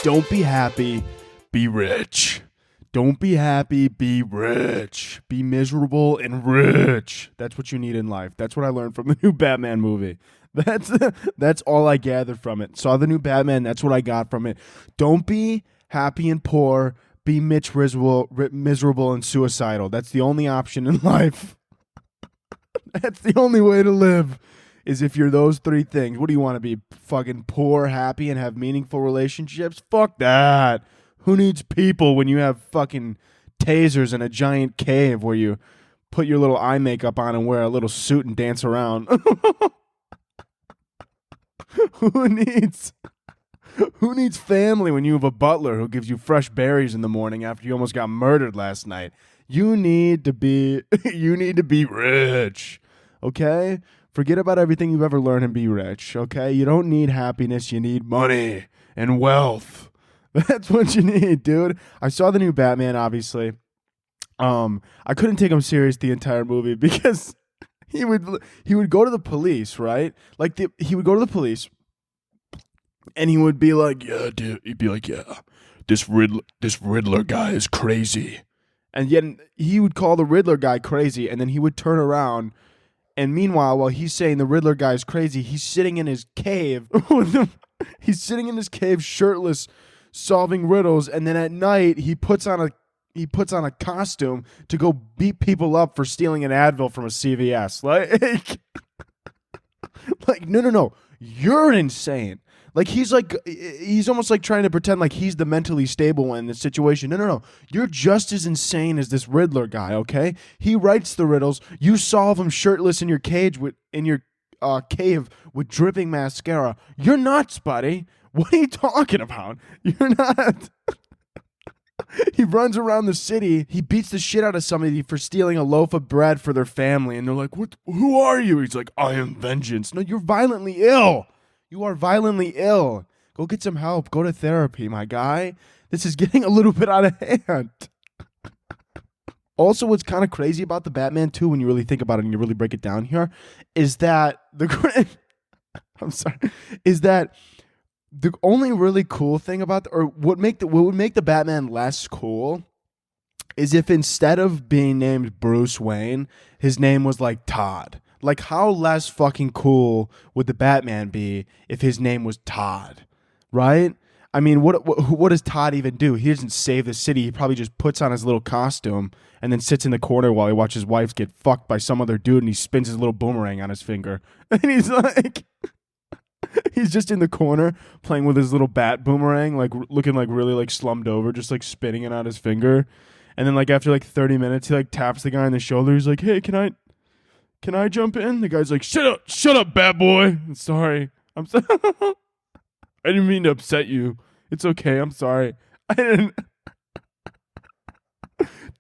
Don't be happy, be rich. Don't be happy, be rich. Be miserable and rich. That's what you need in life. That's what I learned from the new Batman movie. That's all I gathered from it. Saw the new Batman, that's what I got from it. Don't be happy and poor, be miserable and suicidal. That's the only option in life. That's the only way to live, is if you're those three things. What do you want to be? Fucking poor, happy, and have meaningful relationships? Fuck that. Who needs people when you have fucking tasers in a giant cave where you put your little eye makeup on and wear a little suit and dance around? Who needs family when you have a butler who gives you fresh berries in the morning after you almost got murdered last night? You need to be rich. Okay? Forget about everything you've ever learned and be rich. Okay? You don't need happiness, you need money and wealth. That's what you need, dude. I saw the new Batman, obviously. I couldn't take him serious the entire movie because he would go to the police, right? Like he would go to the police and he would be like, "Yeah, dude." He'd be like, "Yeah, this Riddler guy is crazy." And yet he would call the Riddler guy crazy, and then he would turn around, and meanwhile, while he's saying the Riddler guy is crazy, he's sitting in his cave. He's sitting in his cave shirtless, solving riddles, and then at night he puts on a costume to go beat people up for stealing an Advil from a CVS. Like no, you're insane. Like he's almost like trying to pretend like he's the mentally stable one in this situation. No, you're just as insane as this Riddler guy. Okay, he writes the riddles. You solve them shirtless in your cave with dripping mascara. You're nuts, buddy. What are you talking about? You're not. He runs around the city. He beats the shit out of somebody for stealing a loaf of bread for their family. And they're like, "What? Who are you?" He's like, "I am vengeance." No, you're violently ill. You are violently ill. Go get some help. Go to therapy, my guy. This is getting a little bit out of hand. Also, what's kind of crazy about the Batman too, when you really think about it and you really break it down here, is that the only really cool thing about what would make the Batman less cool is if instead of being named Bruce Wayne, his name was like Todd. Like, how less fucking cool would the Batman be if his name was Todd, right? I mean, what does Todd even do? He doesn't save the city. He probably just puts on his little costume and then sits in the corner while he watches his wife get fucked by some other dude, and he spins his little boomerang on his finger. And he's like... He's just in the corner playing with his little bat boomerang, like looking like really like slumped over, just like spinning it on his finger. And then like after like 30 minutes, he like taps the guy on the shoulder. He's like, "Hey, can I jump in?" The guy's like, shut up, bad boy. I'm sorry. I didn't mean to upset you. It's okay. I'm sorry. I didn't.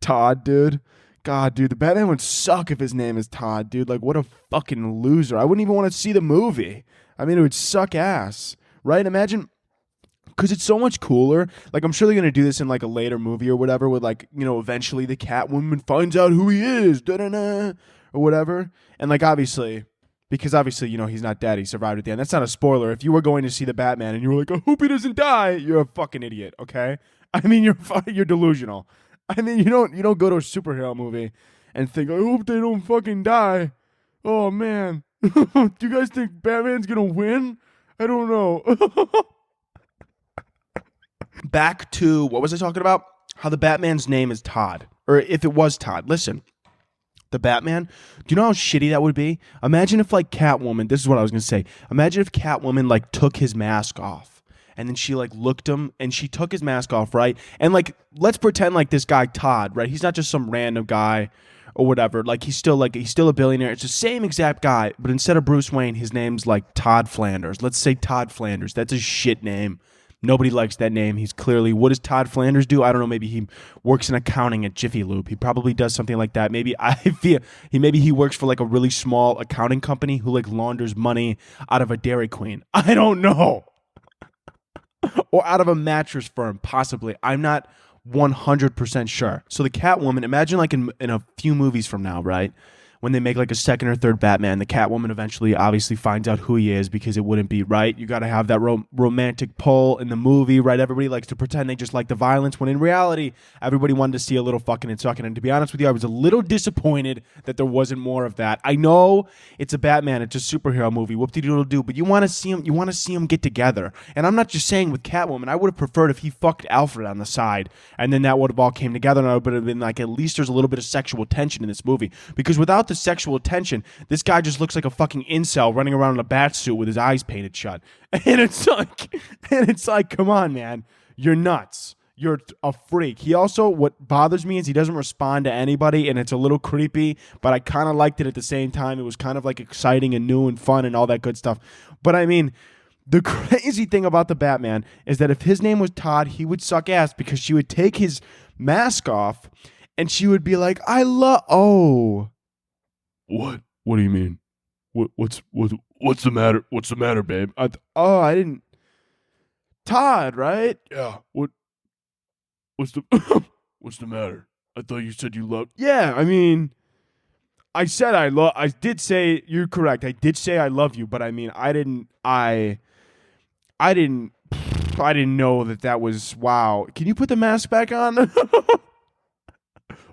Todd, dude. God, dude, the Batman would suck if his name is Todd, dude. Like, what a fucking loser. I wouldn't even want to see the movie. I mean, it would suck ass, right? Imagine, because it's so much cooler. Like, I'm sure they're going to do this in, like, a later movie or whatever with, like, you know, eventually the Catwoman finds out who he is, da-da-da, or whatever. And, like, obviously, you know, he's not dead. He survived at the end. That's not a spoiler. If you were going to see the Batman and you were like, "I hope he doesn't die," you're a fucking idiot, okay? I mean, you're delusional. I mean, you don't go to a superhero movie and think, "I hope they don't fucking die." Oh, man. Do you guys think Batman's gonna win? I don't know. Back to, what was I talking about? How the Batman's name is Todd. Or if it was Todd. Listen, the Batman, do you know how shitty that would be? Imagine if, like, Catwoman, this is what I was gonna say. Imagine if Catwoman, like, took his mask off. And then she, like, looked him, and she took his mask off, right? And, like, let's pretend, like, this guy Todd, right? He's not just some random guy or whatever. Like, he's still a billionaire. It's the same exact guy, but instead of Bruce Wayne, his name's like Todd Flanders. Let's say Todd Flanders. That's a shit name. Nobody likes that name. He's clearly, what does Todd Flanders do? I don't know. Maybe he works in accounting at Jiffy Lube. He probably does something like that. Maybe he works for like a really small accounting company who like launders money out of a Dairy Queen. I don't know. Or out of a mattress firm, possibly. I'm not 100% sure. So the Catwoman, imagine like in a few movies from now, right? when they make like a second or third Batman, the Catwoman eventually obviously finds out who he is because it wouldn't be right. You got to have that romantic pull in the movie, right? Everybody likes to pretend they just like the violence when in reality, everybody wanted to see a little fucking and sucking. And to be honest with you, I was a little disappointed that there wasn't more of that. I know it's a Batman, it's a superhero movie, whoop-de-doodle-doo, but you want to see them get together. And I'm not just saying with Catwoman, I would have preferred if he fucked Alfred on the side and then that would have all came together and I would have been like, at least there's a little bit of sexual tension in this movie. Because without the sexual tension, this guy just looks like a fucking incel running around in a bat suit with his eyes painted shut. And it's like, come on, man. You're nuts. You're a freak. He also, what bothers me is he doesn't respond to anybody, and it's a little creepy, but I kind of liked it at the same time. It was kind of like exciting and new and fun and all that good stuff. But I mean, the crazy thing about the Batman is that if his name was Todd, he would suck ass because she would take his mask off and she would be like, oh. What? What do you mean? What's the matter? What's the matter, babe? I didn't. Todd, right? Yeah. What's the what's the matter? I thought you said you loved. Yeah, I mean, I did say you're correct. I did say I love you, but I mean, I didn't know that was wow. Can you put the mask back on?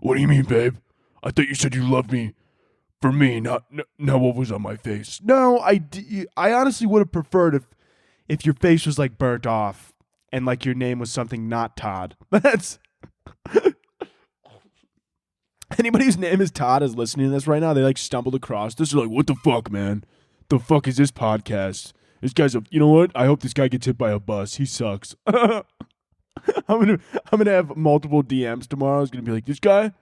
What do you mean, babe? I thought you said you loved me. For me, not what was on my face. No, I honestly would have preferred if your face was like burnt off and like your name was something not Todd. That's anybody whose name is Todd is listening to this right now. They like stumbled across this. They're like, what the fuck, man? The fuck is this podcast? This guy's you know what? I hope this guy gets hit by a bus. He sucks. I'm gonna have multiple DMs tomorrow. I was gonna be like, this guy,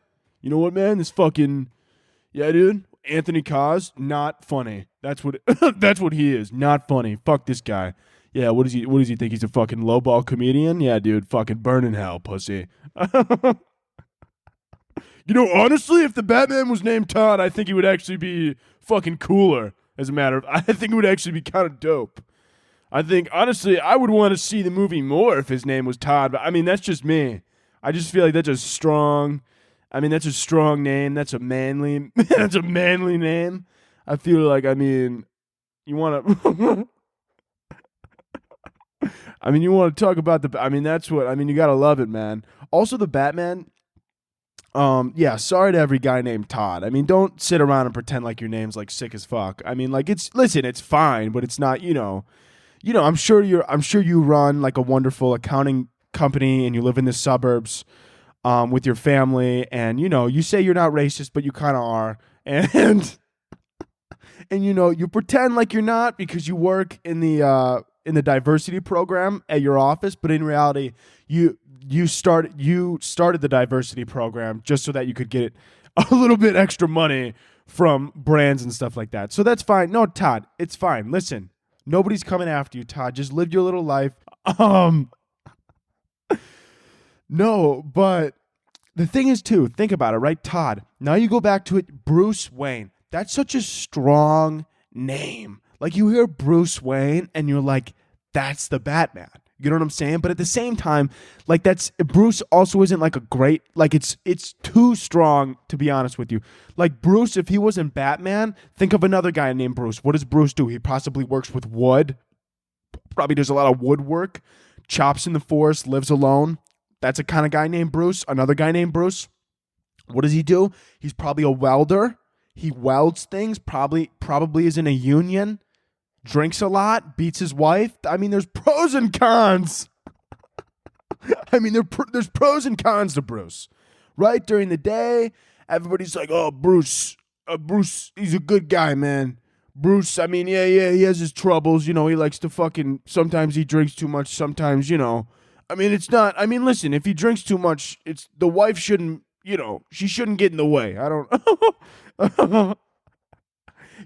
you know what, man? This fucking yeah, dude. Anthony Cos, not funny. That's what that's what he is. Not funny. Fuck this guy. Yeah, what does he think? He's a fucking lowball comedian? Yeah, dude, fucking burn in hell, pussy. You know, honestly, if the Batman was named Todd, I think he would actually be fucking cooler. As a matter of I think it would actually be kind of dope. I think, honestly, I would want to see the movie more if his name was Todd. But, I mean, that's just me. I just feel like that's a strong name. That's a manly name. I feel like, I mean, you want to, I mean, you want to talk about you got to love it, man. Also, the Batman, yeah, sorry to every guy named Todd. I mean, don't sit around and pretend like your name's like sick as fuck. I mean, like it's fine, but it's not, I'm sure you run like a wonderful accounting company and you live in the suburbs with your family and you say you're not racist, but you kind of are. And you pretend like you're not because you work in the diversity program at your office, but in reality, you started the diversity program just so that you could get a little bit extra money from brands and stuff like that. So that's fine. No, Todd, it's fine. Listen, nobody's coming after you, Todd. Just live your little life. No, but the thing is too, think about it, right? Todd. Now you go back to it, Bruce Wayne. That's such a strong name. Like you hear Bruce Wayne and you're like, that's the Batman. You know what I'm saying? But at the same time, like Bruce also isn't like a great, like it's too strong to be honest with you. Like Bruce, if he wasn't Batman, think of another guy named Bruce. What does Bruce do? He possibly works with wood. Probably does a lot of woodwork. Chops in the forest, lives alone. That's a kind of guy named Bruce. Another guy named Bruce. What does he do? He's probably a welder. He welds things. Probably is in a union. Drinks a lot, beats his wife. I mean, there's pros and cons. I mean, there's pros and cons to Bruce. Right? During the day, everybody's like, oh, Bruce, he's a good guy, man. Bruce, I mean, yeah, he has his troubles. He likes to fucking, sometimes he drinks too much. Sometimes, I mean, it's not, I mean, listen, if he drinks too much, the wife shouldn't, she shouldn't get in the way. I don't,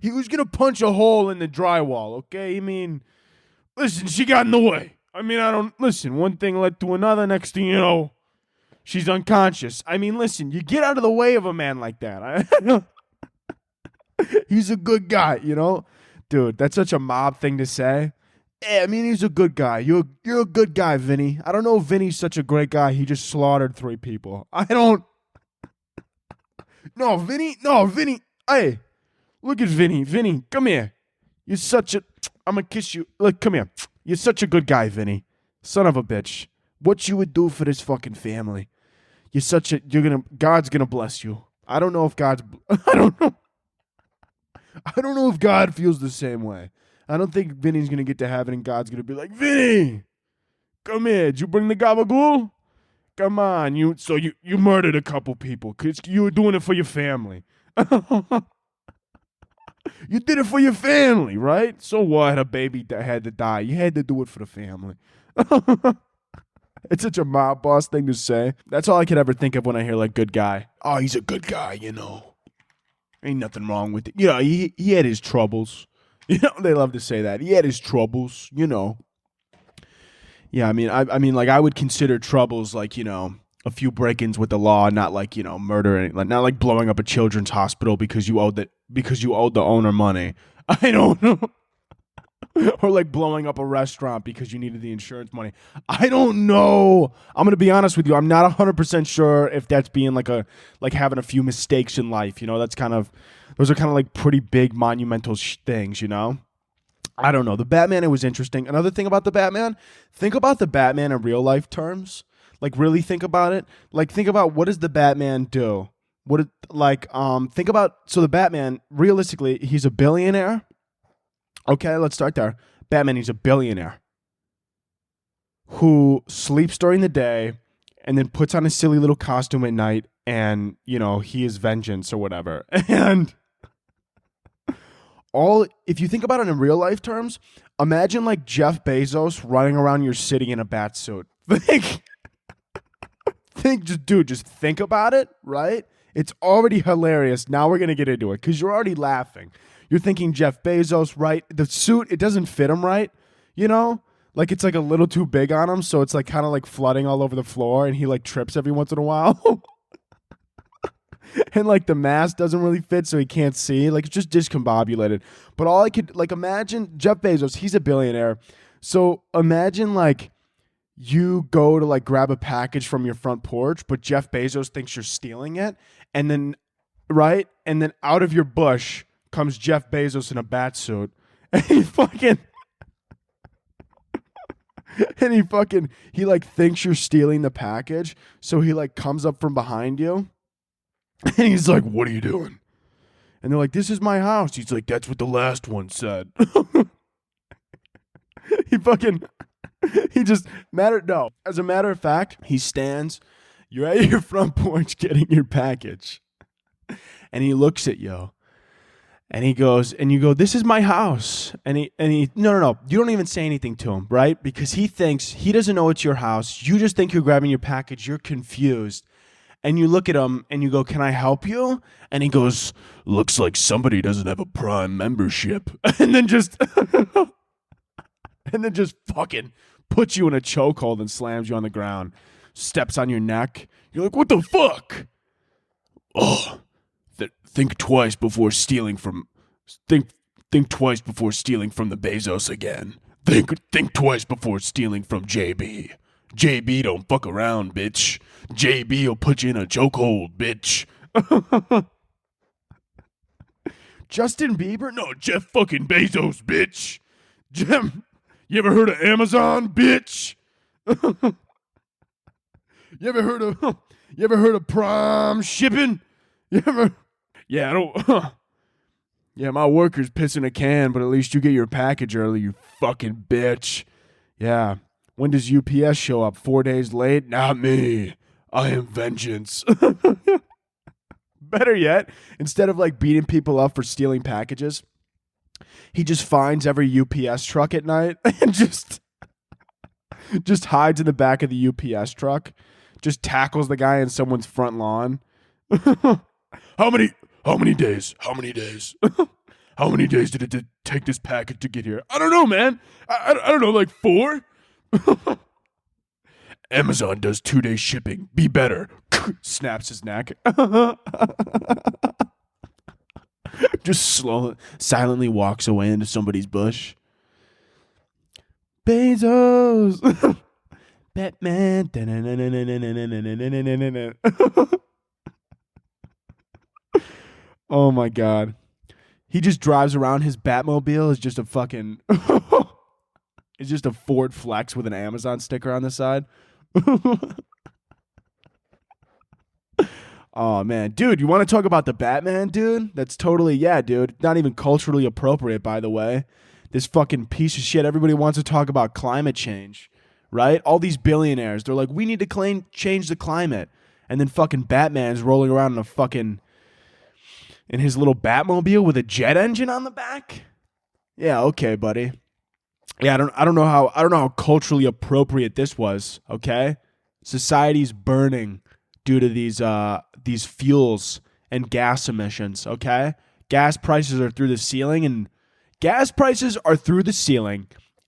he was going to punch a hole in the drywall, okay? I mean, listen, she got in the way. I mean, listen, one thing led to another. Next thing you know, she's unconscious. I mean, listen, you get out of the way of a man like that. He's a good guy, Dude, that's such a mob thing to say. Yeah, I mean, he's a good guy. You're a good guy, Vinny. I don't know if Vinny's such a great guy. He just slaughtered 3 people. No, Vinny. Hey, look at Vinny. Vinny, come here. You're such a. I'm gonna kiss you. Look, come here. You're such a good guy, Vinny. Son of a bitch. What you would do for this fucking family? You're such a. You're gonna. God's gonna bless you. I don't know if God's. I don't know. I don't know if God feels the same way. I don't think Vinny's gonna get to heaven and God's gonna be like, Vinny, come here. Did you bring the gabagool? Come on, you murdered a couple people because you were doing it for your family. You did it for your family, right? So what? A baby that had to die. You had to do it for the family. It's such a mob boss thing to say. That's all I could ever think of when I hear like good guy. Oh, he's a good guy, you know. Ain't nothing wrong with it. You know, he had his troubles. You know, they love to say that. He had his troubles, you know. Yeah, I mean, like I would consider troubles like, you know, a few break-ins with the law, not like, you know, murder, like not like blowing up a children's hospital because you owed the owner money. I don't know. Or like blowing up a restaurant because you needed the insurance money. I don't know. I'm going to be honest with you. I'm not 100% sure if that's being like having a few mistakes in life, you know. Those are kind of like pretty big monumental things, you know. I don't know. The Batman, it was interesting. Another thing about the Batman, think about the Batman in real life terms. Like really think about it. Like think about what does the Batman do? Think about, so the Batman, realistically, he's a billionaire. Okay, let's start there. Batman, he's a billionaire who sleeps during the day and then puts on a silly little costume at night and, you know, he is vengeance or whatever. And if you think about it in real life terms, imagine like Jeff Bezos running around your city in a bat suit. Just think about it, right? It's already hilarious. Now we're going to get into it because you're already laughing. You're thinking Jeff Bezos, right? The suit, it doesn't fit him right, you know? Like it's like a little too big on him, so it's like kind of like flooding all over the floor and he like trips every once in a while. And like the mask doesn't really fit so he can't see. Like it's just discombobulated. But all I could like imagine Jeff Bezos, he's a billionaire. So imagine like you go to like grab a package from your front porch, but Jeff Bezos thinks you're stealing it. And then, right? And then out of your bush comes Jeff Bezos in a bat suit. And he like thinks you're stealing the package. So he like comes up from behind you. And he's like, what are you doing? And they're like, this is my house. He's like, that's what the last one said. As a matter of fact, he stands, you're at your front porch getting your package. And he looks at you. And he goes, and you go, this is my house. No, you don't even say anything to him, right? Because he thinks, he doesn't know it's your house. You just think you're grabbing your package. You're confused. And you look at him and you go, can I help you? And he goes, looks like somebody doesn't have a Prime membership. And then just fucking puts you in a chokehold and slams you on the ground. Steps on your neck. You're like, what the fuck? Oh, think twice before stealing from the Bezos again. Think twice before stealing from JB. JB don't fuck around, bitch. JB will put you in a chokehold, bitch. Justin Bieber? No, Jeff fucking Bezos, bitch. Jim, you ever heard of Amazon, bitch? You ever heard of Prime shipping? Yeah, I don't. Yeah, my worker's pissing a can, but at least you get your package early, you fucking bitch. Yeah. When does UPS show up? 4 days late? Not me. I am vengeance. Better yet, instead of like beating people up for stealing packages, he just finds every UPS truck at night and just hides in the back of the UPS truck, just tackles the guy in someone's front lawn. How many days? How many days? How many days did it take this package to get here? I don't know, man. I don't know, like 4? Amazon does 2-day shipping. Be better. Snaps his neck. Just silently walks away into somebody's bush. Bezos. Batman. Oh my god. He just drives around. His Batmobile is just a fucking. It's just a Ford Flex with an Amazon sticker on the side. Oh man, dude, you want to talk about the Batman, dude? That's totally dude. Not even culturally appropriate, by the way. This fucking piece of shit. Everybody wants to talk about climate change, right? All these billionaires, they're like, we need to change the climate, and then fucking Batman's rolling around in his little Batmobile with a jet engine on the back. Yeah, okay, buddy. Yeah, I don't know how culturally appropriate this was. Okay, society's burning due to these fuels and gas emissions. Okay, gas prices are through the ceiling,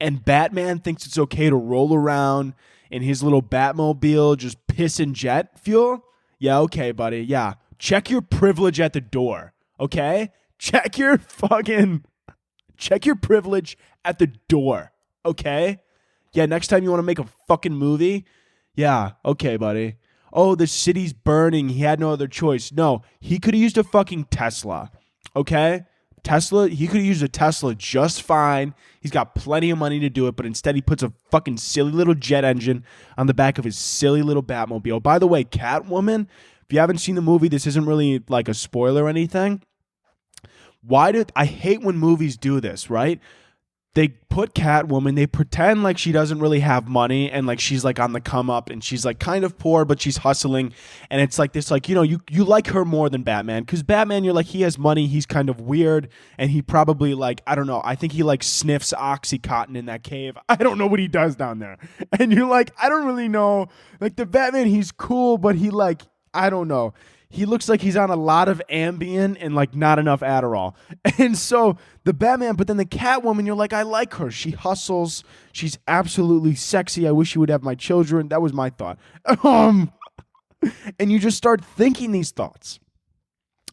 and Batman thinks it's okay to roll around in his little Batmobile just pissing jet fuel. Yeah, okay, buddy. Yeah, check your privilege at the door. Okay, check your privilege at the door. Okay? Yeah, next time you want to make a fucking movie, yeah, okay, buddy. Oh, the city's burning. He had no other choice. No, he could have used a fucking Tesla. Okay? He could have used a Tesla just fine. He's got plenty of money to do it, but instead he puts a fucking silly little jet engine on the back of his silly little Batmobile. By the way, Catwoman, if you haven't seen the movie, this isn't really like a spoiler or anything. I hate when movies do this, right? They put Catwoman, they pretend like she doesn't really have money and like she's like on the come up and she's like kind of poor, but she's hustling. And it's like this, like, you know, you like her more than Batman, because Batman, you're like, he has money, he's kind of weird, and he probably like, I don't know, I think he like sniffs Oxycontin in that cave. I don't know what he does down there. And you're like, I don't really know. Like the Batman, he's cool, but he like, I don't know. He looks like he's on a lot of Ambien and like not enough Adderall. And so the Batman, but then the Catwoman, you're like, I like her. She hustles. She's absolutely sexy. I wish she would have my children. That was my thought. And you just start thinking these thoughts.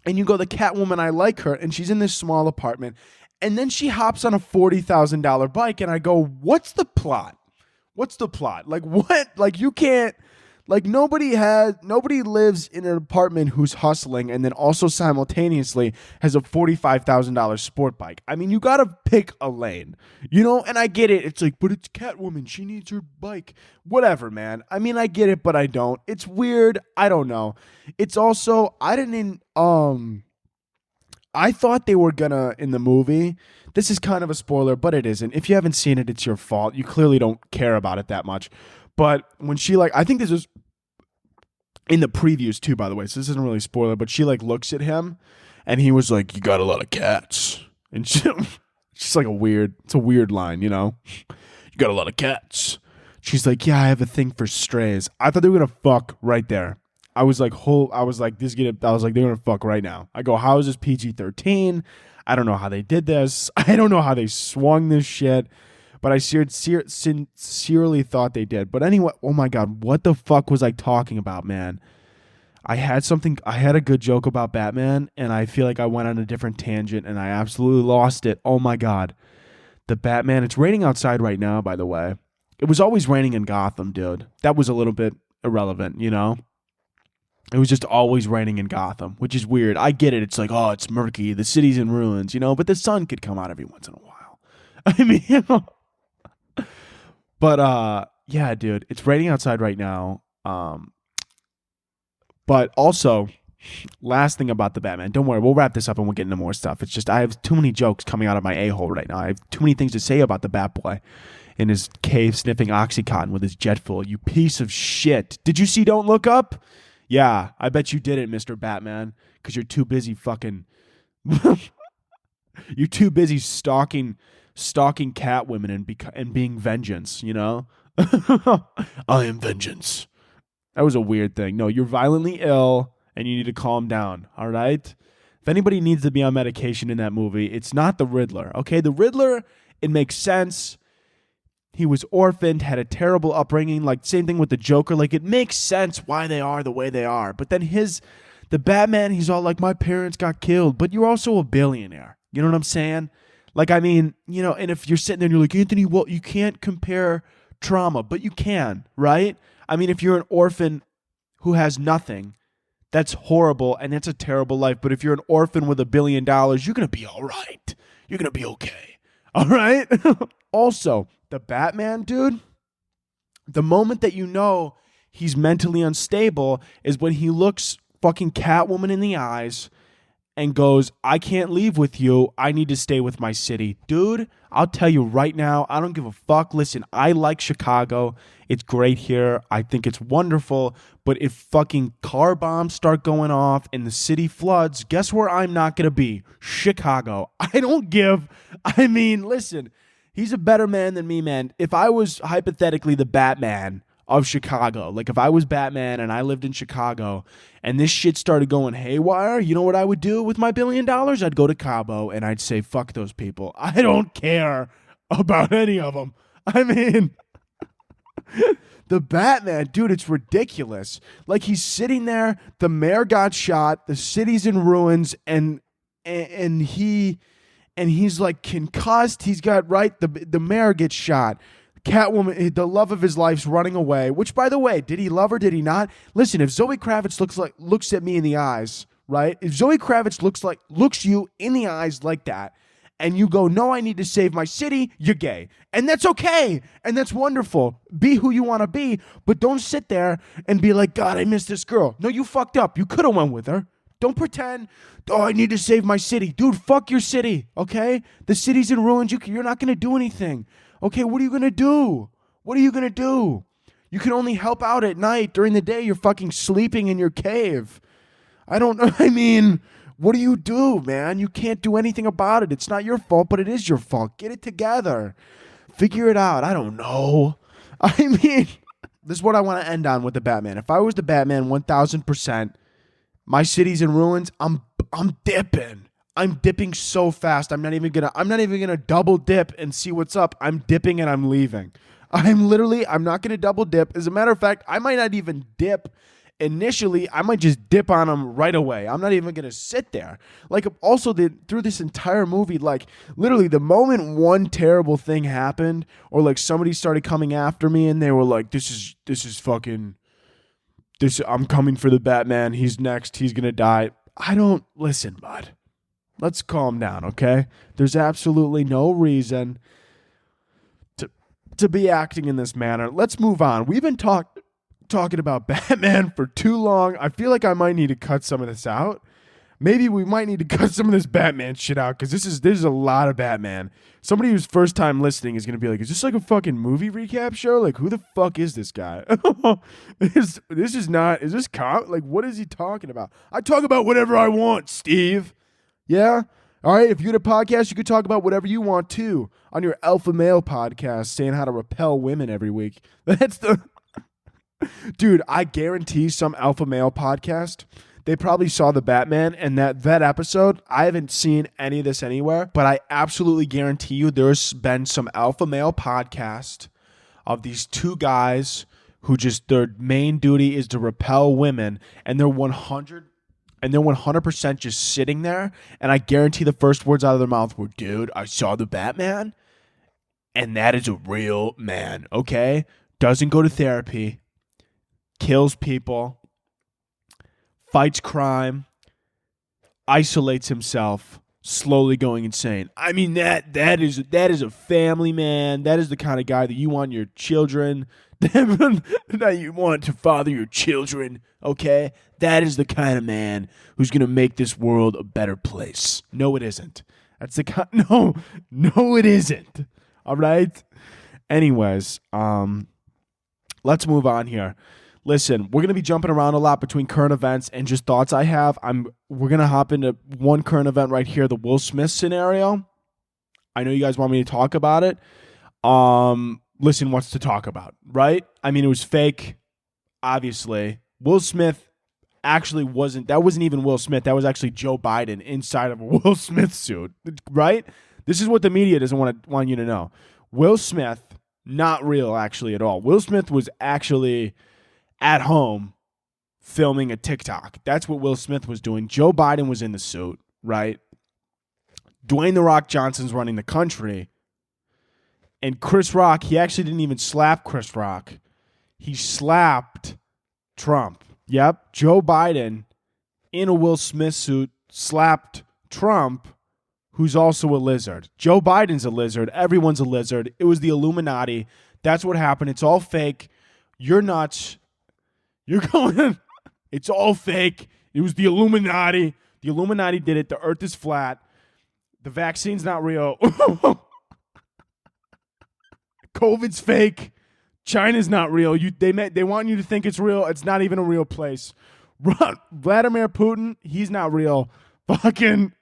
And you go, the Catwoman, I like her. And she's in this small apartment. And then she hops on a $40,000 bike. And I go, what's the plot? What's the plot? Like what? Like you can't. Like nobody lives in an apartment who's hustling and then also simultaneously has a $45,000 sport bike. I mean, you got to pick a lane, you know? And I get it. It's like, but it's Catwoman. She needs her bike. Whatever, man. I mean, I get it, but I don't. It's weird. I don't know. It's also, I thought they were gonna, in the movie, this is kind of a spoiler, but it isn't. If you haven't seen it, it's your fault. You clearly don't care about it that much. But when she like, I think this is in the previews too, by the way, so this isn't really a spoiler, but she like looks at him and he was like, you got a lot of cats. And she's like it's a weird line, you know? You got a lot of cats. She's like, yeah, I have a thing for strays. I thought they were going to fuck right there. I was like, they're going to fuck right now. I go, how is this PG-13? I don't know how they did this. I don't know how they swung this shit. But I sincerely thought they did. But anyway, oh my God, what the fuck was I talking about, man? I had a good joke about Batman, and I feel like I went on a different tangent, and I absolutely lost it. Oh my God. The Batman, it's raining outside right now, by the way. It was always raining in Gotham, dude. That was a little bit irrelevant, you know? It was just always raining in Gotham, which is weird. I get it. It's like, oh, it's murky. The city's in ruins, you know? But the sun could come out every once in a while. I mean, you know? But yeah, dude, it's raining outside right now. But also, last thing about the Batman. Don't worry, we'll wrap this up and we'll get into more stuff. It's just I have too many jokes coming out of my a-hole right now. I have too many things to say about the Batboy in his cave sniffing Oxycontin with his jet fuel. You piece of shit. Did you see Don't Look Up? Yeah, I bet you didn't, Mr. Batman, because you're too busy fucking... you're too busy stalking Catwomen and being vengeance, you know? I am vengeance. That was a weird thing. No, you're violently ill and you need to calm down, all right? If anybody needs to be on medication in that movie, it's not the Riddler, okay? The Riddler, it makes sense. He was orphaned, had a terrible upbringing, like same thing with the Joker. Like it makes sense why they are the way they are. But then the Batman, he's all like, my parents got killed, but you're also a billionaire. You know what I'm saying? Like, I mean, you know, and if you're sitting there and you're like, Anthony, well, you can't compare trauma, but you can, right? I mean, if you're an orphan who has nothing, That's horrible, and that's a terrible life. But if you're an orphan with $1 billion, you're going to be all right. You're going to be okay. All right? Also, the Batman, dude, the moment that you know he's mentally unstable is when he looks fucking Catwoman in the eyes and goes, I can't leave with you. I need to stay with my city. Dude, I'll tell you right now, I don't give a fuck. Listen, I like Chicago. It's great here. I think it's wonderful. But if fucking car bombs start going off and the city floods, guess where I'm not going to be? Chicago. Listen, he's a better man than me, man. If I was hypothetically the Batman of Chicago, like if I was Batman and I lived in Chicago and this shit started going haywire, you know what I would do with my $1 billion? I'd go to Cabo and I'd say, fuck those people. I don't care about any of them. I mean, the Batman, dude, it's ridiculous. Like he's sitting there, the mayor got shot, the city's in ruins, and he's like concussed. He's got the mayor gets shot. Catwoman, the love of his life's running away, which, by the way, did he love her? Did he not? Listen, if Zoe Kravitz looks at me in the eyes, right? If Zoe Kravitz looks you in the eyes like that, and you go, no, I need to save my city, you're gay. And that's okay. And that's wonderful. Be who you want to be, but don't sit there and be like, God, I miss this girl. No, you fucked up. You could have went with her. Don't pretend, oh, I need to save my city. Dude, fuck your city, okay? The city's in ruins. You're not going to do anything. Okay, what are you going to do? What are you going to do? You can only help out at night. During the day, you're fucking sleeping in your cave. I don't know. I mean, what do you do, man? You can't do anything about it. It's not your fault, but it is your fault. Get it together. Figure it out. I don't know. I mean, this is what I want to end on with the Batman. If I was the Batman, 1,000%, my city's in ruins, I'm dipping. I'm dipping so fast. I'm not even gonna double dip and see what's up. I'm dipping and I'm leaving. I'm not gonna double dip. As a matter of fact, I might not even dip initially. I might just dip on them right away. I'm not even gonna sit there. Like also through this entire movie, like literally the moment one terrible thing happened, or like somebody started coming after me and they were like, this is fucking this. I'm coming for the Batman. He's next. He's gonna die. Listen, bud. Let's calm down, okay? There's absolutely no reason to be acting in this manner. Let's move on. We've been talking about Batman for too long. I feel like I might need to cut some of this out. Maybe we might need to cut some of this Batman shit out because this is a lot of Batman. Somebody who's first time listening is going to be like, is this like a fucking movie recap show? Like, who the fuck is this guy? Is this cop? Like, what is he talking about? I talk about whatever I want, Steve. Yeah? All right, if you had a podcast, you could talk about whatever you want, too, on your alpha male podcast, saying how to repel women every week. That's the... Dude, I guarantee some alpha male podcast, they probably saw the Batman, and that episode, I haven't seen any of this anywhere, but I absolutely guarantee you there's been some alpha male podcast of these two guys who just, their main duty is to repel women, and they're 100% just sitting there, and I guarantee the first words out of their mouth were, dude, I saw the Batman, and that is a real man, okay? Doesn't go to therapy, kills people, fights crime, isolates himself, slowly going insane. I mean, that is a family man. That is the kind of guy that you want your children, that you want to father your children, okay? That is the kind of man who's going to make this world a better place. No, it isn't. That's the kind... No, it isn't. All right? Anyways, let's move on here. Listen, we're going to be jumping around a lot between current events and just thoughts I have. We're going to hop into one current event right here, the Will Smith scenario. I know you guys want me to talk about it. Listen, what's to talk about, right? I mean, it was fake, obviously. Will Smith actually wasn't even Will Smith. That was actually Joe Biden inside of a Will Smith suit, right? This is what the media doesn't want you to know. Will Smith, not real actually at all. Will Smith was actually at home filming a TikTok. That's what Will Smith was doing. Joe Biden was in the suit, right? Dwayne "The Rock" Johnson's running the country. And Chris Rock, he actually didn't even slap Chris Rock. He slapped Trump. Yep. Joe Biden in a Will Smith suit slapped Trump, who's also a lizard. Joe Biden's a lizard. Everyone's a lizard. It was the Illuminati. That's what happened. It's all fake. You're nuts. You're going. It's all fake. It was the Illuminati. The Illuminati did it. The earth is flat. The vaccine's not real. COVID's fake. China's not real. They want you to think it's real. It's not even a real place. Vladimir Putin, he's not real. Fucking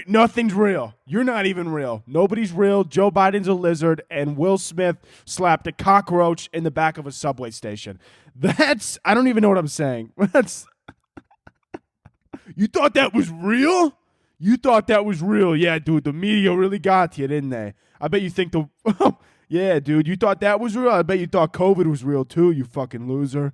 nothing's real. You're not even real. Nobody's real. Joe Biden's a lizard, and Will Smith slapped a cockroach in the back of a subway station. I don't even know what I'm saying. You thought that was real? You thought that was real. Yeah, dude, the media really got you, didn't they? I bet you think yeah, dude, you thought that was real? I bet you thought COVID was real too, you fucking loser.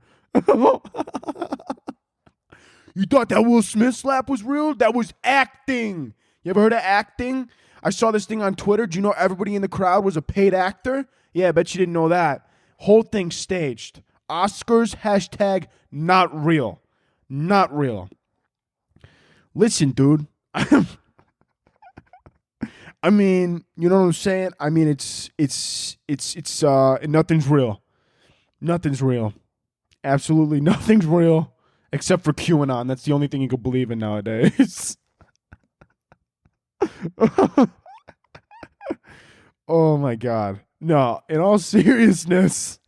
You thought that Will Smith slap was real? That was acting. You ever heard of acting? I saw this thing on Twitter. Do you know everybody in the crowd was a paid actor? Yeah, I bet you didn't know that. Whole thing staged. Oscars, hashtag not real. Not real. Listen, dude. I mean, you know what I'm saying? I mean, it's nothing's real. Nothing's real. Absolutely nothing's real except for QAnon. That's the only thing you can believe in nowadays. Oh my God. No, in all seriousness,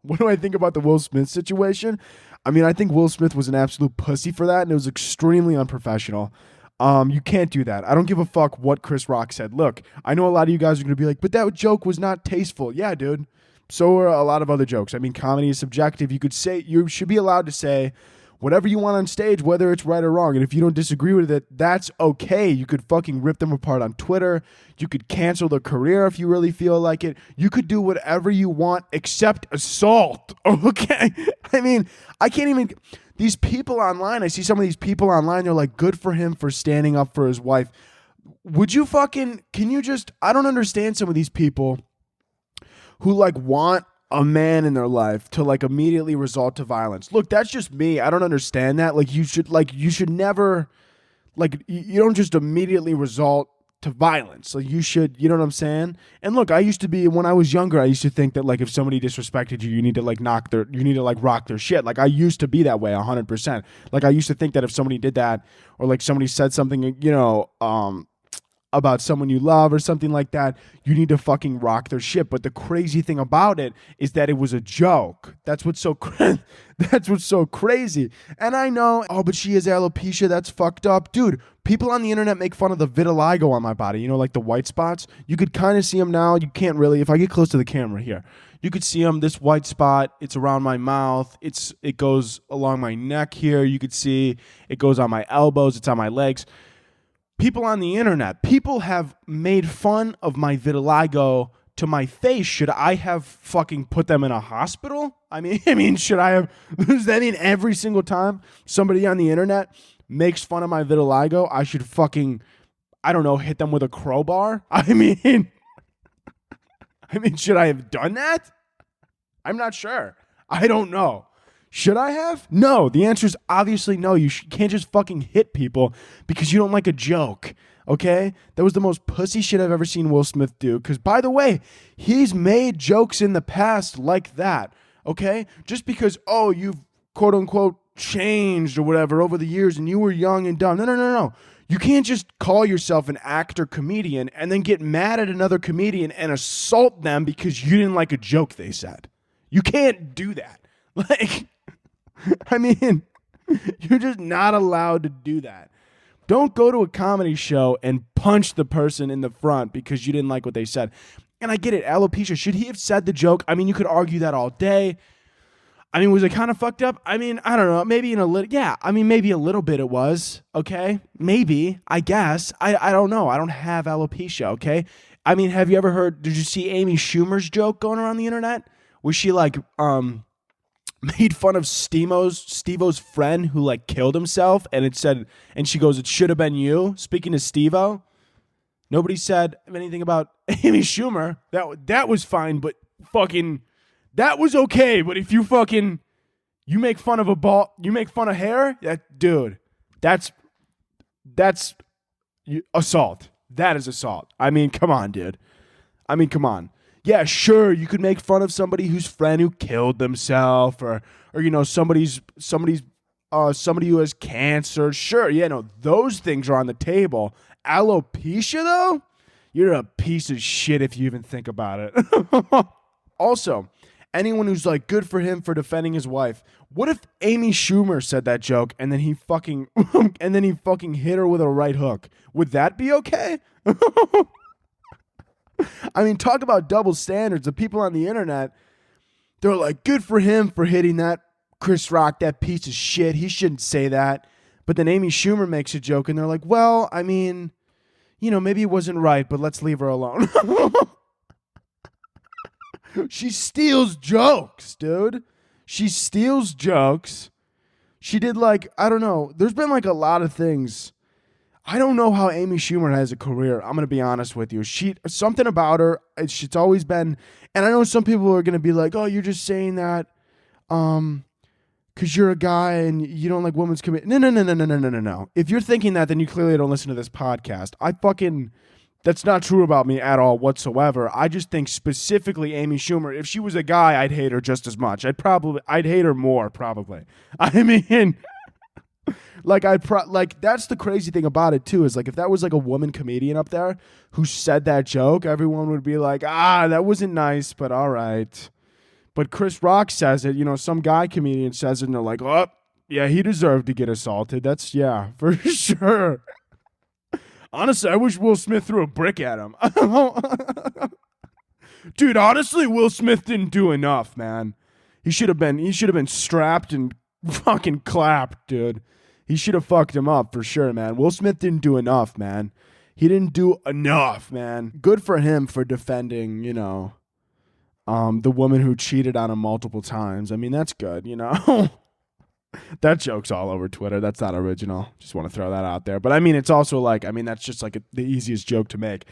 what do I think about the Will Smith situation? I mean, I think Will Smith was an absolute pussy for that, and it was extremely unprofessional. You can't do that. I don't give a fuck what Chris Rock said. Look, I know a lot of you guys are going to be like, but that joke was not tasteful. Yeah, dude. So are a lot of other jokes. I mean, comedy is subjective. You should be allowed to say whatever you want on stage, whether it's right or wrong. And if you don't disagree with it, that's okay. You could fucking rip them apart on Twitter. You could cancel their career if you really feel like it. You could do whatever you want except assault. Okay? I mean, I can't even... These people online, I see some of these people online, they're like, good for him for standing up for his wife. Would you fucking... I don't understand some of these people who like want a man in their life to like immediately resort to violence. Look, that's just me. I don't understand that. You should never, you don't just immediately resort to violence. You know what I'm saying? And look, when I was younger, I used to think that if somebody disrespected you, you need to rock their shit. I used to be that way 100%. I used to think that if somebody did that or somebody said something, about someone you love or something like that, you need to fucking rock their shit. But the crazy thing about it is that it was a joke. That's what's so crazy. And I know, but she has alopecia. That's fucked up. Dude, people on the internet make fun of the vitiligo on my body. The white spots. You could kind of see them now. You can't really. If I get close to the camera here, you could see them. This white spot, it's around my mouth. It goes along my neck here. You could see it goes on my elbows. It's on my legs. People on the internet, people have made fun of my vitiligo to my face. Should I have fucking put them in a hospital? I mean, should I have? Does that mean every single time somebody on the internet makes fun of my vitiligo, I should fucking, I don't know, hit them with a crowbar? I mean, should I have done that? I'm not sure. I don't know. Should I have? No. The answer is obviously no. You can't just fucking hit people because you don't like a joke, okay? That was the most pussy shit I've ever seen Will Smith do. Because, by the way, he's made jokes in the past like that, okay? Just because, you've quote-unquote changed or whatever over the years and you were young and dumb. No. You can't just call yourself an actor comedian and then get mad at another comedian and assault them because you didn't like a joke they said. You can't do that. You're just not allowed to do that. Don't go to a comedy show and punch the person in the front because you didn't like what they said. And I get it, alopecia. Should he have said the joke? You could argue that all day. Was it kind of fucked up? I don't know. Maybe maybe a little bit it was. Okay? Maybe. I guess. I don't know. I don't have alopecia, okay? Have you ever did you see Amy Schumer's joke going around the internet? Was she made fun of Steve-O's friend who killed himself, and she goes, it should have been you. Speaking of Steve-O, nobody said anything about Amy Schumer. That was fine, but fucking that was okay. But if you fucking You make fun of you make fun of hair? Dude, that's assault. That is assault. I mean, come on, dude. I mean, come on. Yeah, sure, you could make fun of somebody whose friend who killed themselves, or somebody who has cancer. Sure, yeah, no, those things are on the table. Alopecia, though, you're a piece of shit if you even think about it. Also, anyone who's like, good for him for defending his wife. What if Amy Schumer said that joke and then he fucking hit her with a right hook? Would that be okay? I mean, talk about double standards. The people on the internet, they're like, good for him for hitting that Chris Rock, that piece of shit. He shouldn't say that. But then Amy Schumer makes a joke and they're like, well, I mean, maybe it wasn't right, but let's leave her alone. She steals jokes, dude. She steals jokes. She did I don't know. There's been a lot of things. I don't know how Amy Schumer has a career. I'm going to be honest with you. Something about her, it's always been, and I know some people are going to be like, oh, you're just saying that because you're a guy and you don't like women's commitment. No. If you're thinking that, then you clearly don't listen to this podcast. That's not true about me at all whatsoever. I just think specifically Amy Schumer, if she was a guy, I'd hate her just as much. I'd hate her more, probably. I mean, that's the crazy thing about it too, is if that was a woman comedian up there who said that joke, everyone would be like, that wasn't nice, but all right. But Chris Rock says it, some guy comedian says it, and they're like, oh, yeah, he deserved to get assaulted. That's, yeah, for sure. Honestly, I wish Will Smith threw a brick at him. Dude, honestly, Will Smith didn't do enough, man. He should have been strapped and fucking clapped, dude. He should have fucked him up for sure, man. Will Smith didn't do enough, man. He didn't do enough, man. Good for him for defending, the woman who cheated on him multiple times. I mean, that's good, That joke's all over Twitter. That's not original. Just want to throw that out there. But I mean, it's also that's just the easiest joke to make.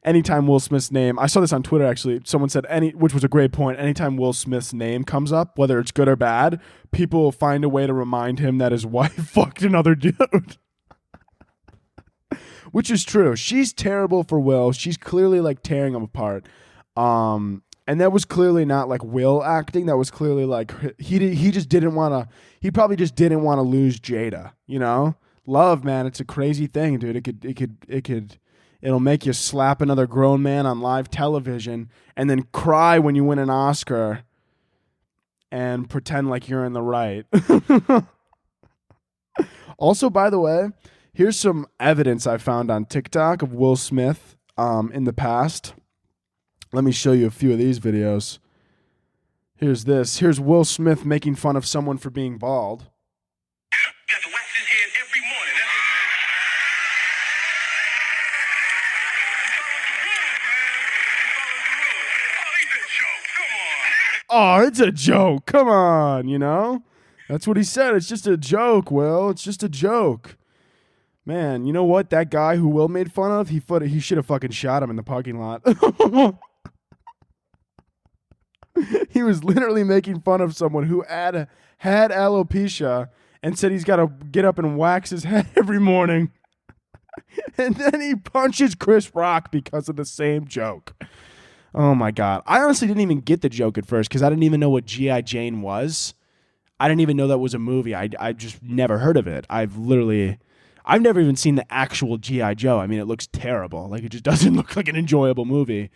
Anytime Will Smith's name, I saw this on Twitter actually, someone said, which was a great point, anytime Will Smith's name comes up, whether it's good or bad, people will find a way to remind him that his wife fucked another dude. Which is true. She's terrible for Will. She's clearly tearing him apart. And that was clearly not Will acting. That was clearly he just didn't want to. He probably just didn't want to lose Jada. Love, man, it's a crazy thing, dude. It'll make you slap another grown man on live television and then cry when you win an Oscar and pretend like you're in the right. Also, by the way, here's some evidence I found on TikTok of Will Smith in the past. Let me show you a few of these videos. Here's this. Here's Will Smith making fun of someone for being bald. Got to wax his head every morning. Oh, it's a joke. Come on, That's what he said. It's just a joke, Will. It's just a joke. Man, you know what? That guy who Will made fun of, he should have fucking shot him in the parking lot. He was literally making fun of someone who had alopecia and said he's got to get up and wax his head every morning. And then he punches Chris Rock because of the same joke. Oh, my God. I honestly didn't even get the joke at first because I didn't even know what G.I. Jane was. I didn't even know that was a movie. I just never heard of it. I've never even seen the actual G.I. Joe. I mean, it looks terrible. It just doesn't look like an enjoyable movie.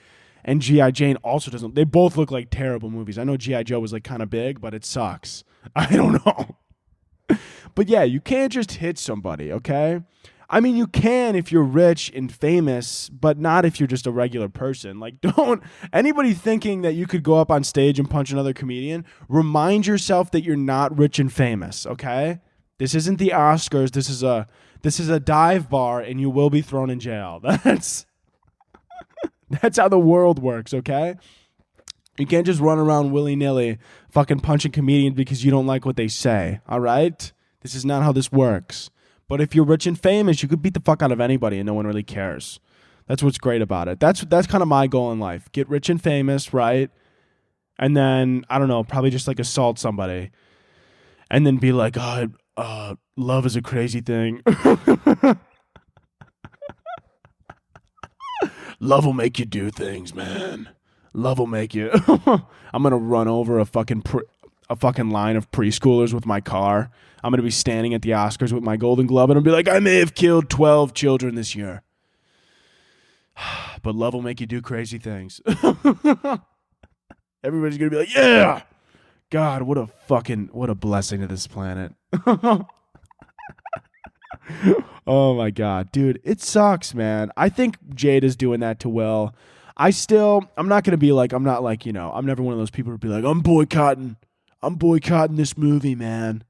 And G.I. Jane also doesn't. They both look like terrible movies. I know G.I. Joe was kind of big, but it sucks. I don't know. But yeah, you can't just hit somebody, okay? I mean, you can if you're rich and famous, but not if you're just a regular person. Don't anybody thinking that you could go up on stage and punch another comedian, remind yourself that you're not rich and famous, okay? This isn't the Oscars. This is a dive bar, and you will be thrown in jail. That's how the world works, okay? You can't just run around willy-nilly fucking punching comedians because you don't like what they say, all right? This is not how this works. But if you're rich and famous, you could beat the fuck out of anybody and no one really cares. That's what's great about it. That's kind of my goal in life. Get rich and famous, right? And then, I don't know, probably just assault somebody. and then be like, love is a crazy thing. Love will make you do things, man. Love will make you. I'm gonna run over a fucking line of preschoolers with my car. I'm gonna be standing at the Oscars with my Golden Glove, and I'll be like, I may have killed 12 children this year, but love will make you do crazy things. Everybody's gonna be like, yeah. God, what a blessing to this planet. Oh my God, dude, it sucks, man. I think Jade is doing that to Will. I'm not gonna be like, I'm not like, I'm never one of those people who be like, I'm boycotting this movie, man.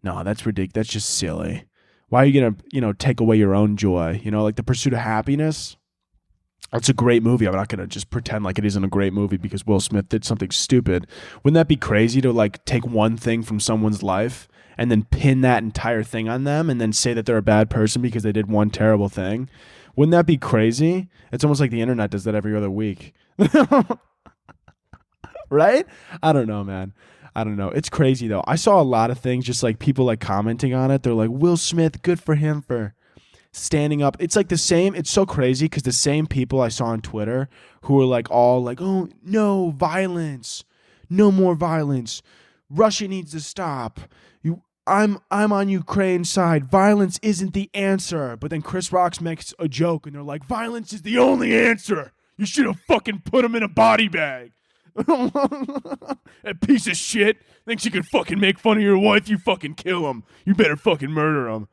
No, that's ridiculous. That's just silly. Why are you gonna, take away your own joy? Like The Pursuit of Happiness. It's a great movie. I'm not going to just pretend like it isn't a great movie because Will Smith did something stupid. Wouldn't that be crazy to like take one thing from someone's life and then pin that entire thing on them and then say that they're a bad person because they did one terrible thing? Wouldn't that be crazy? It's almost like the internet does that every other week. Right? I don't know, man. I don't know. It's crazy though. I saw a lot of things just like people like commenting on it. They're like, Will Smith, good for him for standing up. It's like the same. It's so crazy because the same people I saw on Twitter who were like all like, oh, no violence, no more violence. Russia needs to stop. I'm on Ukraine's side. Violence isn't the answer. But then Chris Rock makes a joke and they're like, violence is the only answer. You should have fucking put him in a body bag. That piece of shit thinks you can fucking make fun of your wife. You fucking kill him. You better fucking murder him.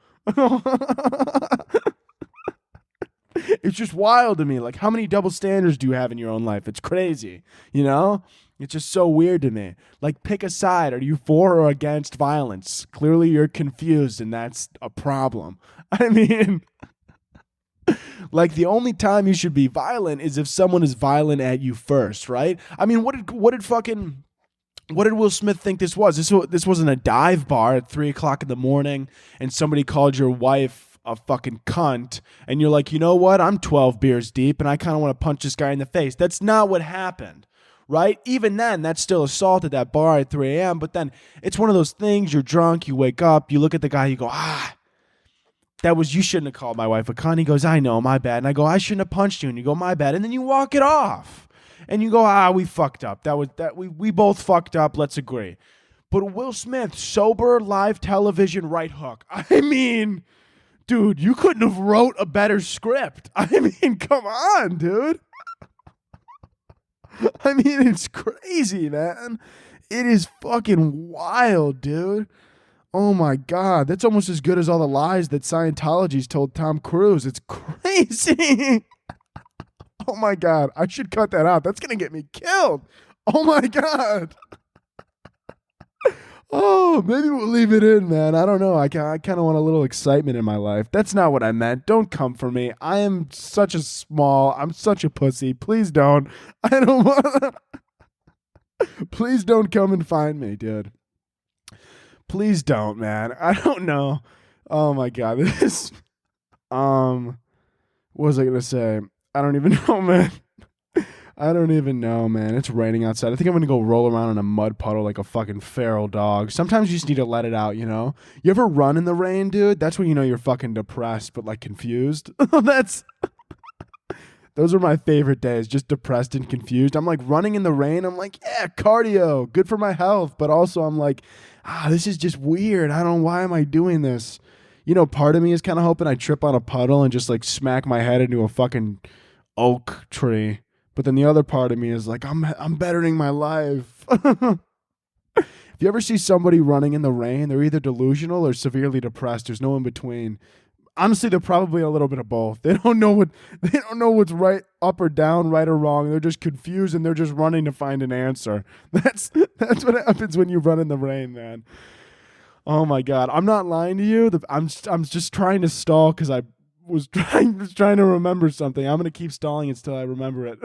It's just wild to me. Like, how many double standards do you have in your own life? It's crazy, It's just so weird to me. Like, pick a side. Are you for or against violence? Clearly you're confused, and that's a problem. I mean, like, the only time you should be violent is if someone is violent at you first, right? I mean, what did Will Smith think this was? This wasn't a dive bar at 3 o'clock in the morning and somebody called your wife a fucking cunt and you're like, you know what? I'm 12 beers deep and I kind of want to punch this guy in the face. That's not what happened, right? Even then, that's still assault at that bar at 3 a.m. But then it's one of those things, you're drunk, you wake up, you look at the guy, you go, you shouldn't have called my wife a cunt. He goes, I know, my bad. And I go, I shouldn't have punched you. And you go, my bad. And then you walk it off. And you go, we fucked up. We both fucked up. Let's agree. But Will Smith, sober, live television, right hook. I mean, dude, you couldn't have wrote a better script. I mean, come on, dude. I mean, it's crazy, man. It is fucking wild, dude. Oh my God. That's almost as good as all the lies that Scientology's told Tom Cruise. It's crazy. Oh my God. I should cut that out. That's going to get me killed. Oh my God. Oh, maybe we'll leave it in, man. I don't know. I kind of want a little excitement in my life. That's not what I meant. Don't come for me. I'm such a pussy. Please don't. I don't want Please don't come and find me, dude. Please don't, man. I don't know. Oh my God. What was I going to say? I don't even know, man. I don't even know, man. It's raining outside. I think I'm going to go roll around in a mud puddle like a fucking feral dog. Sometimes you just need to let it out, You ever run in the rain, dude? That's when you know you're fucking depressed, but like confused. Those are my favorite days, just depressed and confused. I'm like running in the rain. I'm like, yeah, cardio, good for my health. But also I'm like, this is just weird. why am I doing this? Part of me is kind of hoping I trip on a puddle and just like smack my head into a fucking oak tree. But then the other part of me is like, I'm bettering my life. If you ever see somebody running in the rain, they're either delusional or severely depressed. There's no in between. Honestly, they're probably a little bit of both. They don't know what's right, up or down, right or wrong. They're just confused and they're just running to find an answer. That's what happens when you run in the rain, man. Oh my God, I'm not lying to you. I'm just trying to stall because I was trying to remember something. I'm gonna keep stalling until I remember it.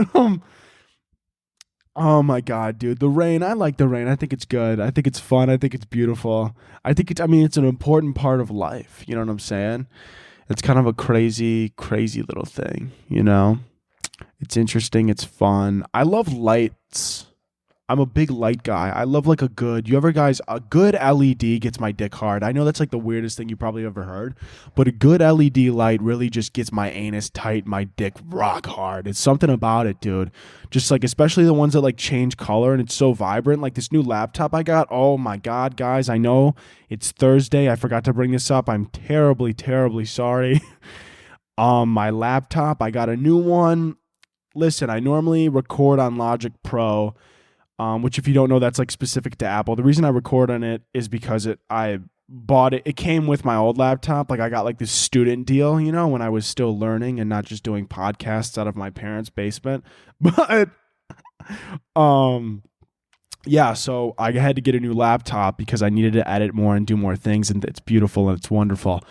Oh my God, dude, the rain. I like the rain. I think it's good. I think it's fun. I think it's beautiful. It's an important part of life. You know what I'm saying? It's kind of a crazy little thing. It's interesting. It's fun. I love lights. I'm a big light guy. I love like a good LED gets my dick hard. I know that's like the weirdest thing you probably ever heard, but a good LED light really just gets my anus tight, my dick rock hard. It's something about it, dude. Just like, especially the ones that like change color and it's so vibrant. Like this new laptop I got. Oh my God, guys. I know it's Thursday. I forgot to bring this up. I'm terribly, terribly sorry. My laptop, I got a new one. Listen, I normally record on Logic Pro, which if you don't know, that's like specific to Apple. The reason I record on it is because I bought it. It came with my old laptop. Like I got like this student deal, you know, when I was still learning and not just doing podcasts out of my parents' basement. But yeah, so I had to get a new laptop because I needed to edit more and do more things, and it's beautiful and it's wonderful.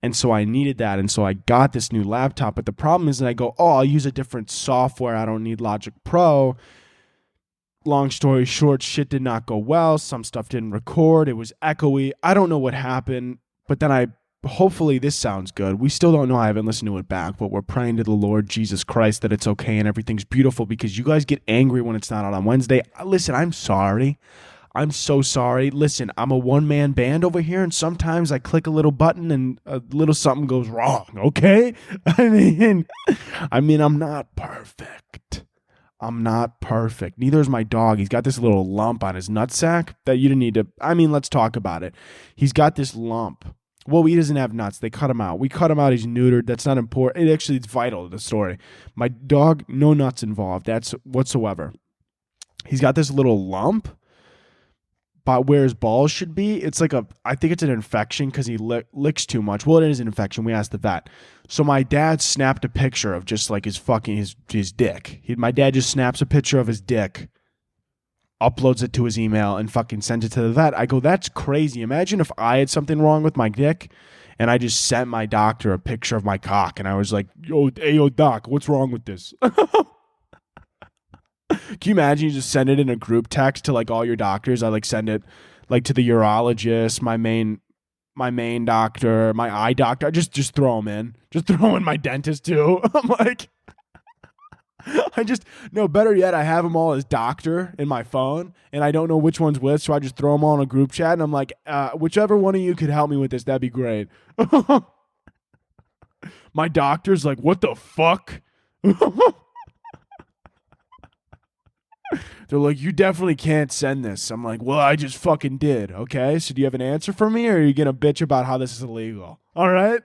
And so I needed that, and so I got this new laptop. But the problem is that I go, oh, I'll use a different software. I don't need Logic Pro. Long story short, shit did not go well. Some stuff didn't record. It was echoey. I don't know what happened, but then hopefully this sounds good. We still don't know. I haven't listened to it back, but we're praying to the Lord Jesus Christ that it's okay and everything's beautiful, because you guys get angry when it's not out on Wednesday. Listen, I'm sorry. I'm so sorry. Listen, I'm a one-man band over here, and sometimes I click a little button and a little something goes wrong, okay? I mean, I'm not perfect. I'm not perfect. Neither is my dog. He's got this little lump on his nutsack that you didn't need to. Let's talk about it. He's got this lump. Well, he doesn't have nuts. They cut him out. We cut him out. He's neutered. That's not important. It's vital to the story. My dog, no nuts involved. That's whatsoever. He's got this little lump by where his balls should be. It's like I think it's an infection because he licks too much. Well, it is an infection. We asked the vet. So my dad snapped a picture of just like his dick. My dad just snaps a picture of his dick, uploads it to his email, and fucking sends it to the vet. I go, that's crazy. Imagine if I had something wrong with my dick and I just sent my doctor a picture of my cock and I was like, yo, doc, what's wrong with this? Can you imagine you just send it in a group text to like all your doctors? I like send it like to the urologist, my main doctor, my eye doctor. I just throw them in. Just throw in my dentist too. I'm like, no, better yet, I have them all as doctor in my phone and I don't know which one's which. So I just throw them all in a group chat and I'm like, whichever one of you could help me with this, that'd be great. My doctor's like, what the fuck? They're like, you definitely can't send this. I'm like, well, I just fucking did. Okay, so do you have an answer for me, or are you gonna bitch about how this is illegal? All right.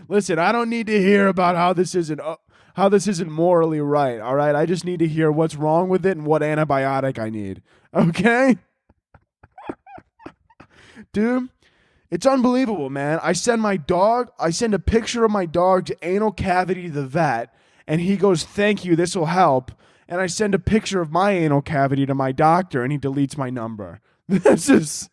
Listen, I don't need to hear about how this isn't morally right. All right, I just need to hear what's wrong with it and what antibiotic I need. Okay, dude, it's unbelievable, man. I send a picture of my dog to anal cavity to the vet, and he goes, "Thank you, this will help." And I send a picture of my anal cavity to my doctor and he deletes my number. Talk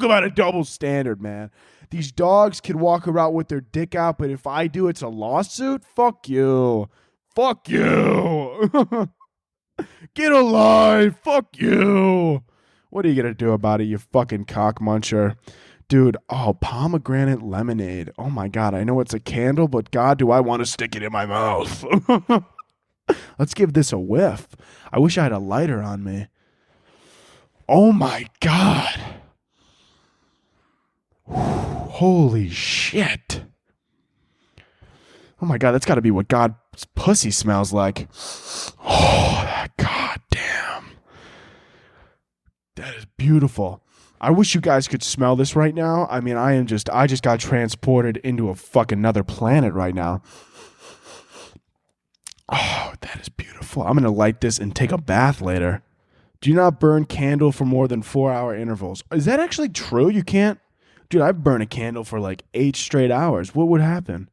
about a double standard, man. These dogs can walk around with their dick out, but if I do, it's a lawsuit? Fuck you. Fuck you. Get alive. Fuck you. What are you going to do about it, you fucking cock muncher? Dude, pomegranate lemonade. Oh my God, I know it's a candle, but God, do I want to stick it in my mouth. Let's give this a whiff. I wish I had a lighter on me. Oh my God. Holy shit. Oh my God, that's got to be what God's pussy smells like. Oh, that goddamn. That is beautiful. I wish you guys could smell this right now. I just got transported into a fucking another planet right now. Oh, that is beautiful. I'm going to light this and take a bath later. Do not burn candle for more than 4-hour intervals. Is that actually true? You can't? Dude, I burn a candle for like 8 straight hours. What would happen?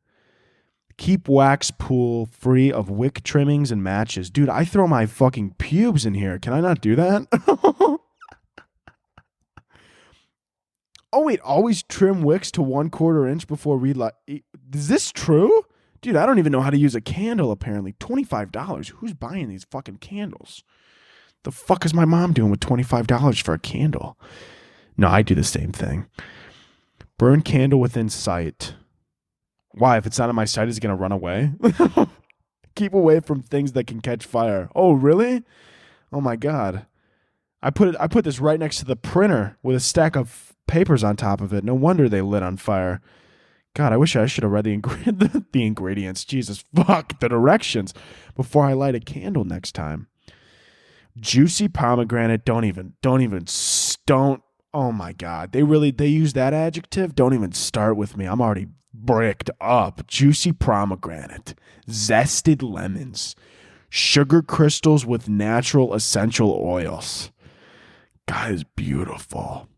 Keep wax pool free of wick trimmings and matches. Dude, I throw my fucking pubes in here. Can I not do that? Oh, wait, always trim wicks to 1/4 inch before relight. Is this true? Dude, I don't even know how to use a candle, apparently. $25. Who's buying these fucking candles? The fuck is my mom doing with $25 for a candle? No, I do the same thing. Burn candle within sight. Why? If it's not in my sight, is it going to run away? Keep away from things that can catch fire. Oh, really? Oh my God. I put this right next to the printer with a stack of papers on top of it. No wonder they lit on fire. God, I wish I should have read the ingredients. Jesus fuck, the directions before I light a candle next time. Juicy pomegranate. Don't. Oh my God. They use that adjective. Don't even start with me. I'm already bricked up. Juicy pomegranate. Zested lemons. Sugar crystals with natural essential oils. God, is beautiful.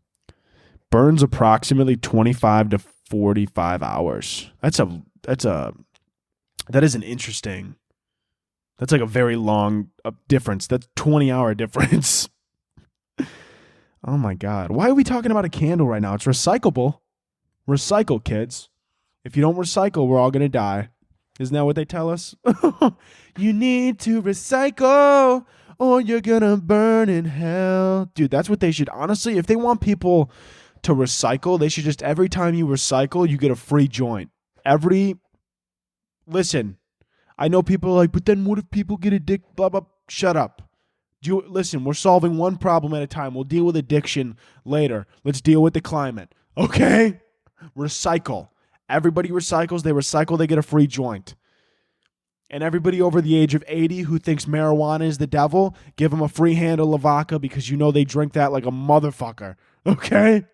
Burns approximately 25 to 45 hours. That is an interesting. That's like a very long difference. That's 20-hour difference. Oh my God. Why are we talking about a candle right now? It's recyclable. Recycle, kids. If you don't recycle, we're all going to die. Isn't that what they tell us? You need to recycle or you're going to burn in hell. Dude, that's what they should. Honestly, if they want people to recycle, they should just, every time you recycle, you get a free joint. Listen, I know people are like, but then what if people get addicted? Blah, blah. Shut up. Listen, we're solving one problem at a time. We'll deal with addiction later. Let's deal with the climate. Okay? Recycle. Everybody recycles. They recycle. They get a free joint. And everybody over the age of 80 who thinks marijuana is the devil, give them a free handle of vodka because you know they drink that like a motherfucker. Okay?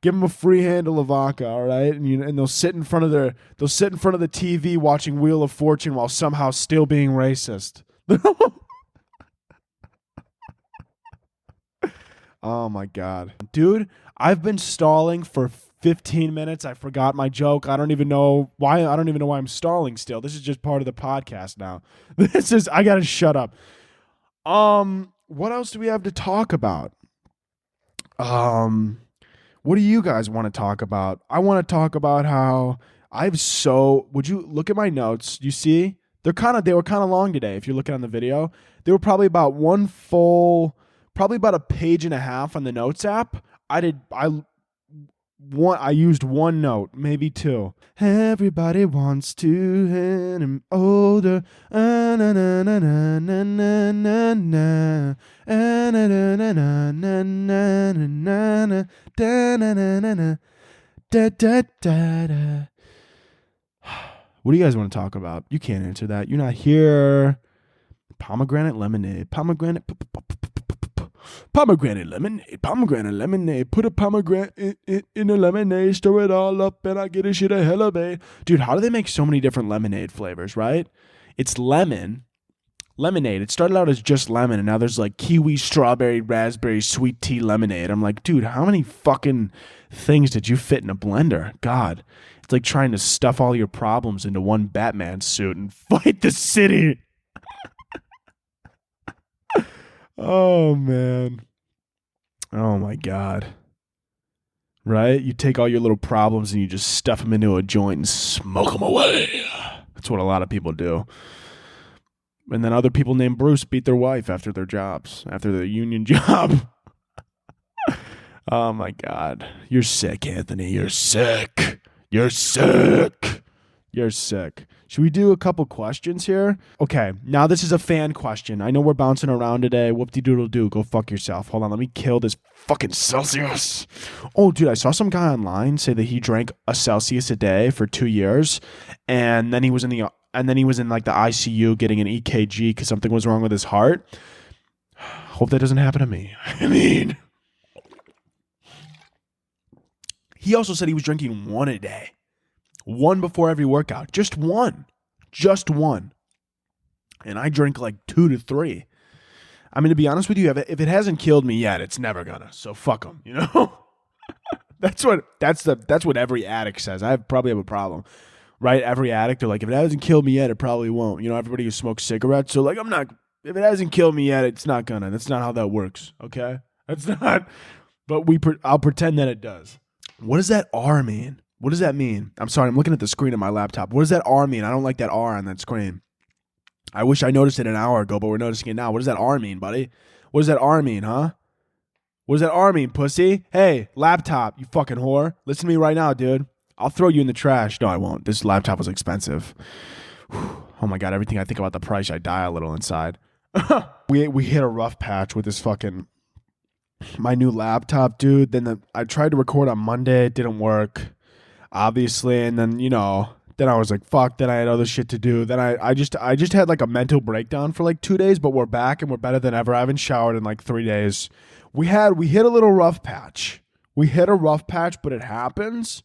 Give them a free handle of vodka, all right? And they'll sit in front of the TV watching Wheel of Fortune while somehow still being racist. Oh my God. Dude, I've been stalling for 15 minutes. I forgot my joke. I don't even know why I'm stalling still. This is just part of the podcast now. I got to shut up. What else do we have to talk about? What do you guys want to talk about? I want to talk about how would you look at my notes? You see? They were kind of long today if you're looking on the video. They were probably about probably about a page and a half on the notes app. I used one note, maybe two. Everybody wants to hit him older. Na na na na na na na na. Na na na na na na na na da na na na na da da da da. What do you guys want to talk about? You can't answer that. You're not here. Pomegranate lemonade. Pomegranate lemonade. Put a pomegranate in a lemonade, stir it all up, and I get a shit a hella babe. Dude, how do they make so many different lemonade flavors, right? It's lemonade. It started out as just lemon, and now there's like kiwi, strawberry, raspberry, sweet tea lemonade. I'm like, dude, how many fucking things did you fit in a blender? God, it's like trying to stuff all your problems into one Batman suit and fight the city. Oh, man. Oh, my God. Right? You take all your little problems and you just stuff them into a joint and smoke them away. That's what a lot of people do. And then other people named Bruce beat their wife after their union job. Oh, my God. You're sick, Anthony. You're sick. Should we do a couple questions here? Okay, now this is a fan question. I know we're bouncing around today. Whoop-de-doodle-doo. Go fuck yourself. Hold on, let me kill this fucking Celsius. Oh, dude, I saw some guy online say that he drank a Celsius a day for 2 years, and then he was in like the ICU getting an EKG because something was wrong with his heart. Hope that doesn't happen to me. I mean, he also said he was drinking one a day. One before every workout. Just one. And I drink like 2 to 3. I mean, to be honest with you, if it hasn't killed me yet, it's never gonna. So fuck them, you know? That's what every addict says. I probably have a problem. Right? Every addict, they're like, if it hasn't killed me yet, it probably won't. You know, everybody who smokes cigarettes, so like, if it hasn't killed me yet, it's not gonna. That's not how that works, okay? That's not, but I'll pretend that it does. What does that R mean? What does that mean? I'm sorry, I'm looking at the screen of my laptop. What does that R mean? I don't like that R on that screen. I wish I noticed it an hour ago, but we're noticing it now. What does that R mean, buddy? What does that R mean, huh? What does that R mean, pussy? Hey, laptop, you fucking whore. Listen to me right now, dude. I'll throw you in the trash. No, I won't. This laptop was expensive. Oh my God, everything I think about the price, I die a little inside. we hit a rough patch with this fucking my new laptop, dude. Then I tried to record on Monday, it didn't work, obviously, and then then I was like, fuck. Then I had other shit to do. Then I just had like a mental breakdown for like 2 days, but we're back and we're better than ever. I haven't showered in like 3 days. We hit a little rough patch. We hit a rough patch, but it happens.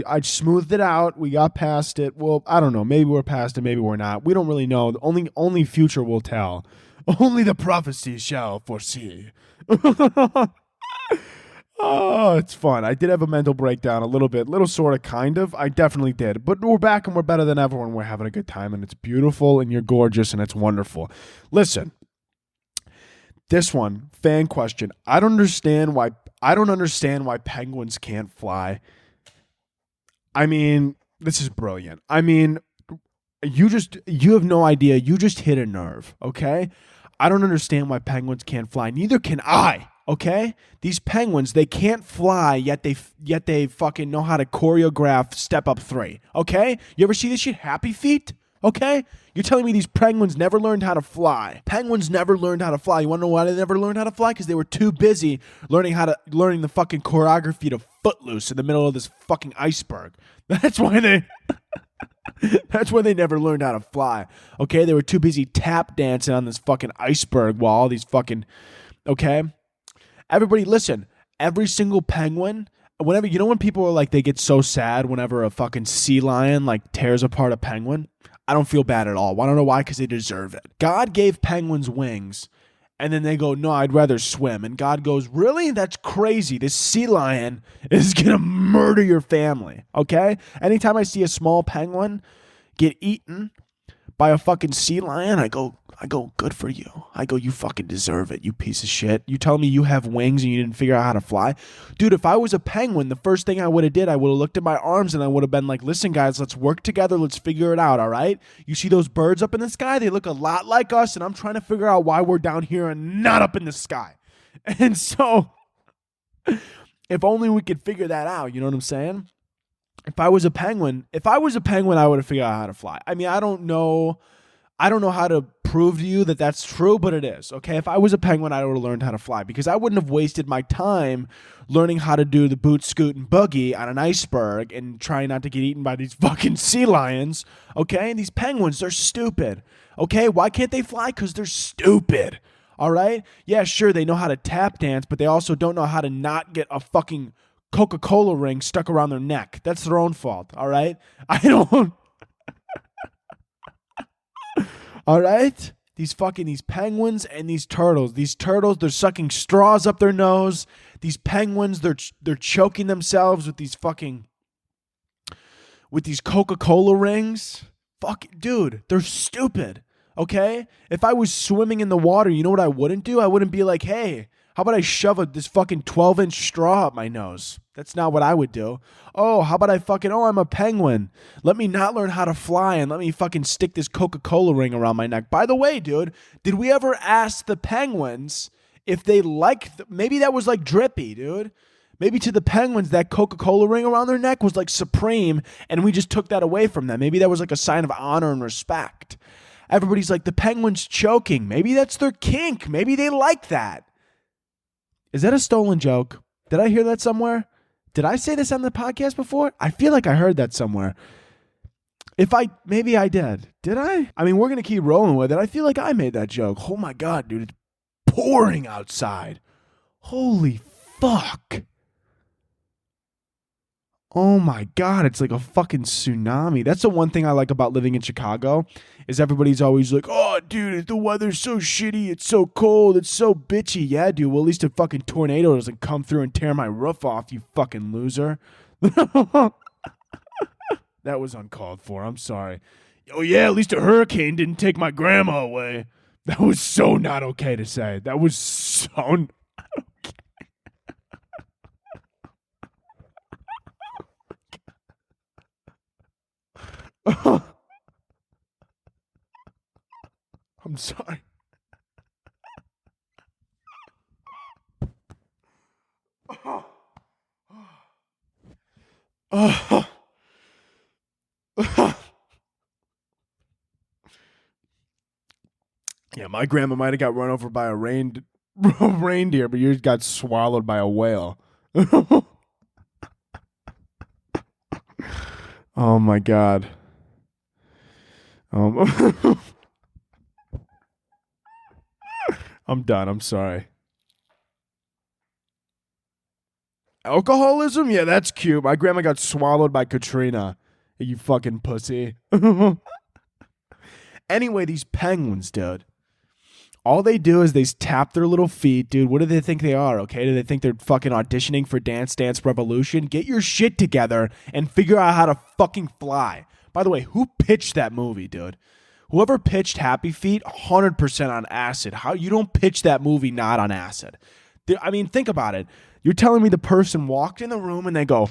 I smoothed it out. We got past it. Well, I don't know. Maybe we're past it. Maybe we're not. We don't really know. Only future will tell. Only the prophecy shall foresee. Oh, it's fun. I did have a mental breakdown a little bit, little sort of, kind of. I definitely did. But we're back and we're better than ever, and we're having a good time, and it's beautiful, and you're gorgeous, and it's wonderful. Listen, this one, fan question. I don't understand why penguins can't fly. I mean, this is brilliant. I mean, you have no idea. You just hit a nerve, okay? I don't understand why penguins can't fly. Neither can I, okay? These penguins, they can't fly, yet they fucking know how to choreograph step up 3, okay? You ever see this shit, Happy Feet? Okay? You're telling me these penguins never learned how to fly. Penguins never learned how to fly. You want to know why they never learned how to fly? Because they were too busy learning the fucking choreography to Footloose in the middle of this fucking iceberg. That's why they never learned how to fly. Okay? They were too busy tap dancing on this fucking iceberg while all these fucking, okay? Everybody listen. Every single penguin, whenever, when people are like, they get so sad whenever a fucking sea lion like tears apart a penguin, I don't feel bad at all. I don't know why, because they deserve it. God gave penguins wings, and then they go, no, I'd rather swim. And God goes, really? That's crazy. This sea lion is going to murder your family, okay? Anytime I see a small penguin get eaten by a fucking sea lion, I go, good for you. I go, you fucking deserve it, you piece of shit. You tell me you have wings and you didn't figure out how to fly? Dude, if I was a penguin, the first thing I would have did, I would have looked at my arms and I would have been like, listen, guys, let's work together. Let's figure it out, all right? You see those birds up in the sky? They look a lot like us, and I'm trying to figure out why we're down here and not up in the sky. And so, if only we could figure that out, you know what I'm saying? If I was a penguin, I would have figured out how to fly. I mean, I don't know how to prove to you that that's true, but it is, okay? If I was a penguin, I would have learned how to fly, because I wouldn't have wasted my time learning how to do the boot, scoot, and boogie on an iceberg and trying not to get eaten by these fucking sea lions, okay? And these penguins, they're stupid, okay? Why can't they fly? Because they're stupid, all right? Yeah, sure, they know how to tap dance, but they also don't know how to not get a fucking Coca-Cola ring stuck around their neck. That's their own fault, all right? I don't... All right? These penguins and these turtles, they're sucking straws up their nose. These penguins, they're choking themselves with these Coca-Cola rings. Fuck, dude, they're stupid. Okay? If I was swimming in the water, you know what I wouldn't do? I wouldn't be like, hey, how about I shove this fucking 12-inch straw up my nose? That's not what I would do. Oh, how about I'm a penguin. Let me not learn how to fly and let me fucking stick this Coca-Cola ring around my neck. By the way, dude, did we ever ask the penguins if they maybe that was like drippy, dude? Maybe to the penguins, that Coca-Cola ring around their neck was like supreme, and we just took that away from them. Maybe that was like a sign of honor and respect. Everybody's like, the penguin's choking. Maybe that's their kink. Maybe they like that. Is that a stolen joke? Did I hear that somewhere? Did I say this on the podcast before? I feel like I heard that somewhere. Maybe I did. Did I? I mean, we're going to keep rolling with it. I feel like I made that joke. Oh my God, dude. It's pouring outside. Holy fuck. Oh my God, it's like a fucking tsunami. That's the one thing I like about living in Chicago, is everybody's always like, oh, dude, the weather's so shitty. It's so cold. It's so bitchy. Yeah, dude, well, at least a fucking tornado doesn't come through and tear my roof off, you fucking loser. That was uncalled for. I'm sorry. Oh, yeah, at least a hurricane didn't take my grandma away. That was so not okay to say. That was so... I'm sorry. Yeah, my grandma might have got run over by a reindeer, but yours got swallowed by a whale. Oh my god. Um, I'm done. I'm sorry. Alcoholism? Yeah, that's cute. My grandma got swallowed by Katrina. You fucking pussy. Anyway, these penguins, dude. All they do is they tap their little feet, dude. What do they think they are, okay? Do they think they're fucking auditioning for Dance Dance Revolution? Get your shit together and figure out how to fucking fly. By the way, who pitched that movie, dude? Whoever pitched Happy Feet, 100% on acid. How you don't pitch that movie not on acid? I mean, think about it. You're telling me the person walked in the room and they go,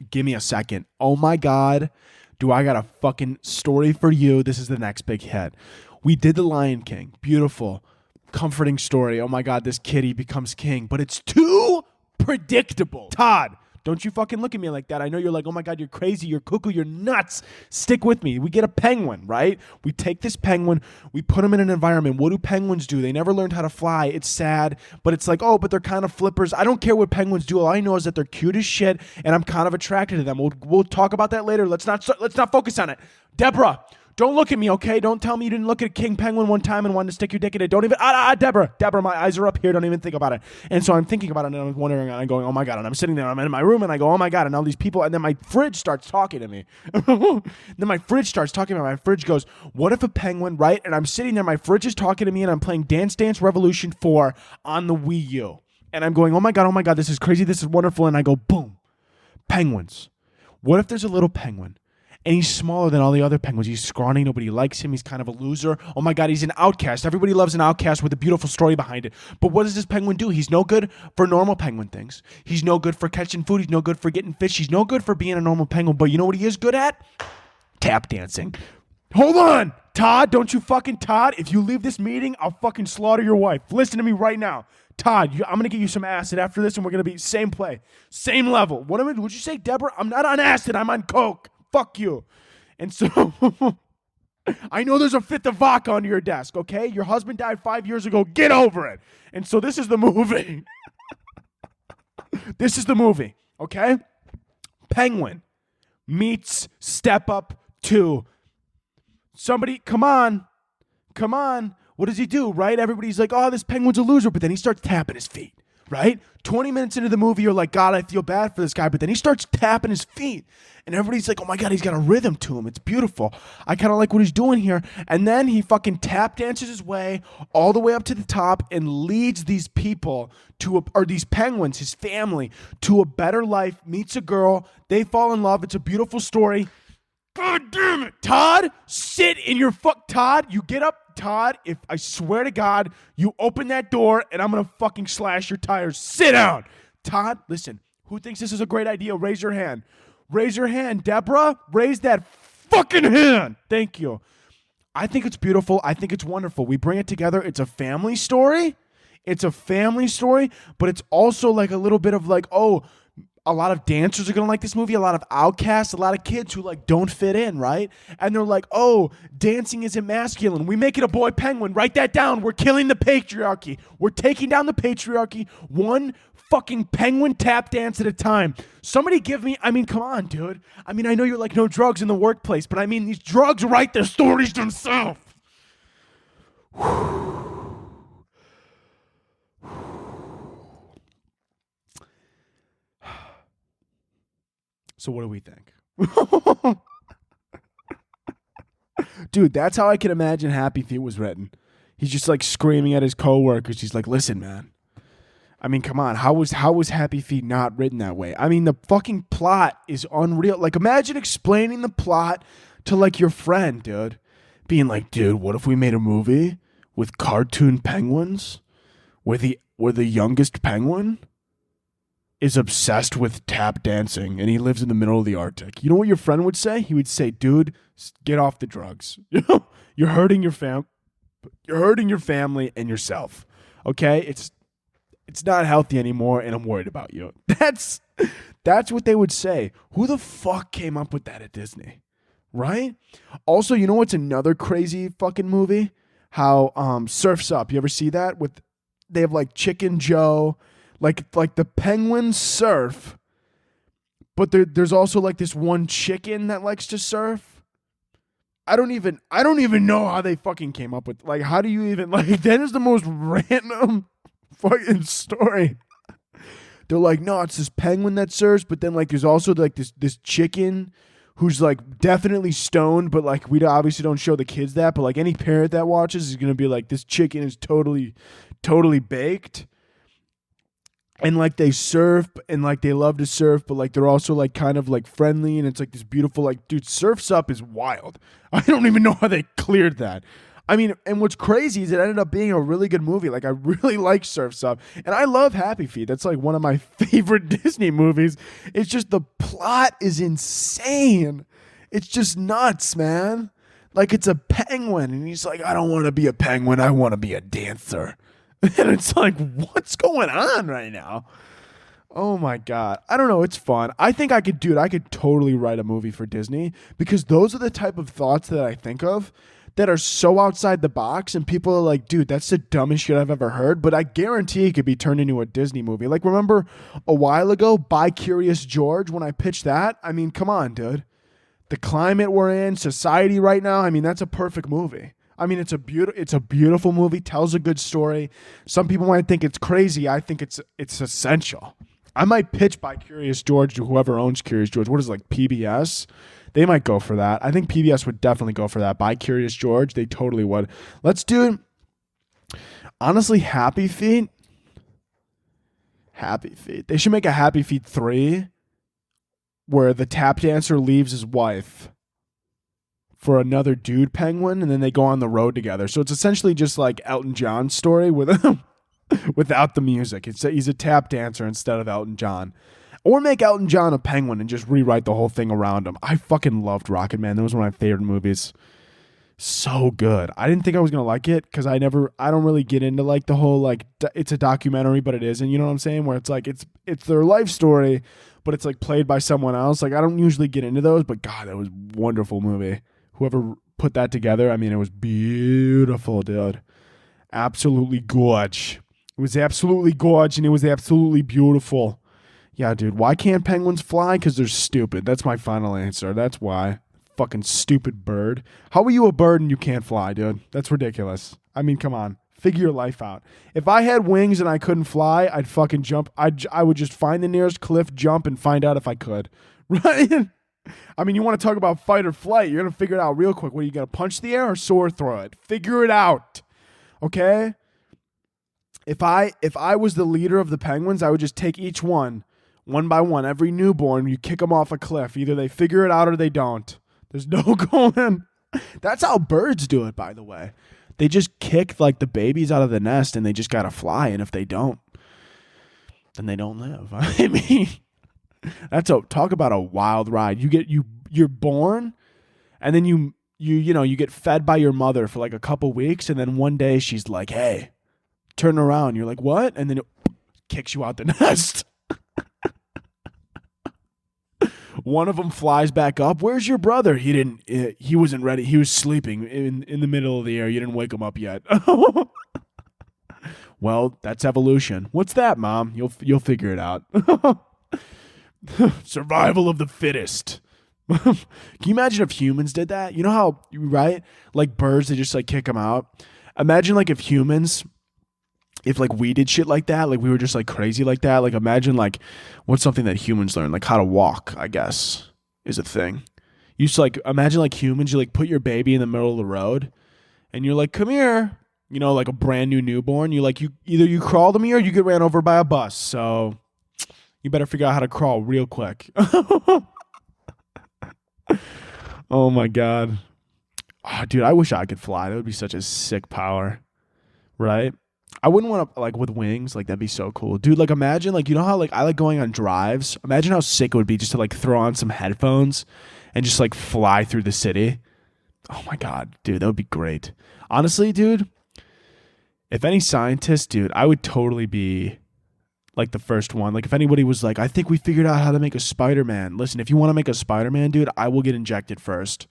give me a second. Oh my God. Do I got a fucking story for you? This is the next big hit. We did The Lion King. Beautiful, comforting story. Oh my God, this kitty becomes king. But it's too predictable. Todd, don't you fucking look at me like that. I know you're like, oh my God, you're crazy, you're cuckoo, you're nuts. Stick with me. We get a penguin, right? We take this penguin, we put him in an environment. What do penguins do? They never learned how to fly. It's sad, but it's like, oh, but they're kind of flippers. I don't care what penguins do. All I know is that they're cute as shit, and I'm kind of attracted to them. We'll talk about that later. Let's not focus on it. Deborah, don't look at me, okay? Don't tell me you didn't look at King Penguin one time and wanted to stick your dick in it. Don't even, Deborah, my eyes are up here. Don't even think about it. And so I'm thinking about it, and I'm wondering, and I'm going, oh my God. And I'm sitting there, I'm in my room, and I go, oh my God. And all these people, and then my fridge starts talking to me. Then my fridge starts talking to me. My fridge goes, what if a penguin, right? And I'm sitting there, my fridge is talking to me, and I'm playing Dance Dance Revolution 4 on the Wii U. And I'm going, oh my God, this is crazy, this is wonderful. And I go, boom, penguins. What if there's a little penguin? And he's smaller than all the other penguins. He's scrawny. Nobody likes him. He's kind of a loser. Oh my God, he's an outcast. Everybody loves an outcast with a beautiful story behind it. But what does this penguin do? He's no good for normal penguin things. He's no good for catching food. He's no good for getting fish. He's no good for being a normal penguin. But you know what he is good at? Tap dancing. Hold on, Todd. Don't you fucking Todd. If you leave this meeting, I'll fucking slaughter your wife. Listen to me right now. Todd, I'm going to get you some acid after this, and we're going to be same play, same level. Would you say, Deborah? I'm not on acid. I'm on coke. Fuck you. And so I know there's a fifth of vodka under your desk, okay? Your husband died 5 years ago. Get over it. And so this is the movie. This is the movie, okay? Penguin meets Step Up 2. Somebody, come on. What does he do, right? Everybody's like, oh, this penguin's a loser. But then he starts tapping his feet, right? 20 minutes into the movie, you're like, God, I feel bad for this guy. But then he starts tapping his feet. And everybody's like, oh my God, he's got a rhythm to him. It's beautiful. I kind of like what he's doing here. And then he fucking tap dances his way all the way up to the top and leads these people or these penguins, his family, to a better life, meets a girl. They fall in love. It's a beautiful story. God damn it. Todd, sit in your Todd, you get up. Todd, if I swear to God, you open that door and I'm going to fucking slash your tires. Sit down. Todd, listen, who thinks this is a great idea? Raise your hand. Raise your hand. Deborah, raise that fucking hand. Thank you. I think it's beautiful. I think it's wonderful. We bring it together. It's a family story. But it's also like a little bit of like, oh, a lot of dancers are going to like this movie, a lot of outcasts, a lot of kids who like don't fit in, right? And they're like, oh, dancing isn't masculine. We make it a boy penguin. Write that down. We're killing the patriarchy. We're taking down the patriarchy one fucking penguin tap dance at a time. Somebody give me, come on, dude. I know you're like, no drugs in the workplace, but these drugs write their stories themselves. So what do we think? Dude, that's how I can imagine Happy Feet was written. He's just like screaming at his coworkers. He's like, listen, man. Come on. How was Happy Feet not written that way? The fucking plot is unreal. Like, imagine explaining the plot to like your friend, dude. Being like, dude, what if we made a movie with cartoon penguins where the youngest penguin is obsessed with tap dancing and he lives in the middle of the Arctic? You know what your friend would say? He would say, dude, get off the drugs. You're hurting your family and yourself. Okay? It's not healthy anymore and I'm worried about you. That's what they would say. Who the fuck came up with that at Disney? right? Also, you know what's another crazy fucking movie? How Surf's Up. You ever see that? With they have like Chicken Joe, like the penguins surf, but there's also like this one chicken that likes to surf. I don't even know how they fucking came up with, like, how do you even, like, that is the most random fucking story. They're like, no, it's this penguin that surfs, but then like there's also like this chicken who's like definitely stoned, but like we obviously don't show the kids that, but like any parent that watches is gonna be like, this chicken is totally baked. And like they surf and like they love to surf, but like they're also like kind of like friendly, and it's like this beautiful, like, dude, Surf's Up is wild. I don't even know how they cleared that. I mean, and what's crazy is it ended up being a really good movie. Like, I really like Surf's Up, and I love Happy Feet. That's like one of my favorite Disney movies. It's just the plot is insane. It's just nuts, man. Like, it's a penguin, and he's like, I don't want to be a penguin. I want to be a dancer. And it's like, what's going on right now? Oh my God. I don't know. It's fun. I think I could do it. I could totally write a movie for Disney, because those are the type of thoughts that I think of that are so outside the box, and people are like, dude, that's the dumbest shit I've ever heard. But I guarantee it could be turned into a Disney movie. Like, remember a while ago, By Curious George, when I pitched that? I mean, come on, dude. The climate we're in, society right now, I mean, that's a perfect movie. I mean, it's a beautiful movie, tells a good story. Some people might think it's crazy. I think it's essential. I might pitch By Curious George to whoever owns Curious George. What is it, like PBS? They might go for that. I think PBS would definitely go for that. By Curious George, they totally would. Let's do it. Honestly, Happy Feet. Happy Feet. They should make a Happy Feet 3 where the tap dancer leaves his wife for another dude penguin, and then they go on the road together. So it's essentially just like Elton John's story without the music. He's a tap dancer instead of Elton John. Or make Elton John a penguin and just rewrite the whole thing around him. I fucking loved Rocket Man. That was one of my favorite movies. So good. I didn't think I was going to like it because I don't really get into like the whole, like, it's a documentary, but it isn't. You know what I'm saying? Where it's like, it's their life story, but it's like played by someone else. Like, I don't usually get into those, but God, that was a wonderful movie. Whoever put that together, I mean, it was beautiful, dude. Absolutely gorge. It was absolutely gorge, and it was absolutely beautiful. Yeah, dude, why can't penguins fly? Because they're stupid. That's my final answer. That's why. Fucking stupid bird. How are you a bird and you can't fly, dude? That's ridiculous. I mean, come on. Figure your life out. If I had wings and I couldn't fly, I'd fucking jump. I would just find the nearest cliff, jump, and find out if I could. Right? I mean, you want to talk about fight or flight. You're going to figure it out real quick. What, are you going to punch the air or soar through it? Figure it out. Okay? If I was the leader of the penguins, I would just take each one by one. Every newborn, you kick them off a cliff. Either they figure it out or they don't. There's no going. That's how birds do it, by the way. They just kick like the babies out of the nest, and they just got to fly. And if they don't, then they don't live. I mean, talk about a wild ride. You're born, and then you get fed by your mother for like a couple weeks, and then one day she's like, "Hey, turn around." You're like, "What?" And then it kicks you out the nest. One of them flies back up. Where's your brother? He wasn't ready. He was sleeping in the middle of the air. You didn't wake him up yet. Well, that's evolution. What's that, Mom? You'll figure it out. Survival of the fittest. Can you imagine if humans did that? You know how, right? Like birds, they just like kick them out. Imagine like if like we did shit like that, like we were just like crazy like that. Like imagine like what's something that humans learn, like how to walk, I guess, is a thing. You just like imagine like humans, you like put your baby in the middle of the road and you're like, come here, like a brand new newborn. You either you crawl to me or you get ran over by a bus. So you better figure out how to crawl real quick. Oh my God. Oh, dude, I wish I could fly. That would be such a sick power, right? I wouldn't want to, like, with wings, like, that'd be so cool. Dude, like, imagine, like, you know how, like, I like going on drives? Imagine how sick it would be just to, like, throw on some headphones and just, like, fly through the city. Oh, my God. Dude, that would be great. Honestly, dude, if any scientist, dude, I would totally be, like the first one. Like if anybody was like, I think we figured out how to make a Spider-Man. Listen, if you want to make a Spider-Man, dude, I will get injected first.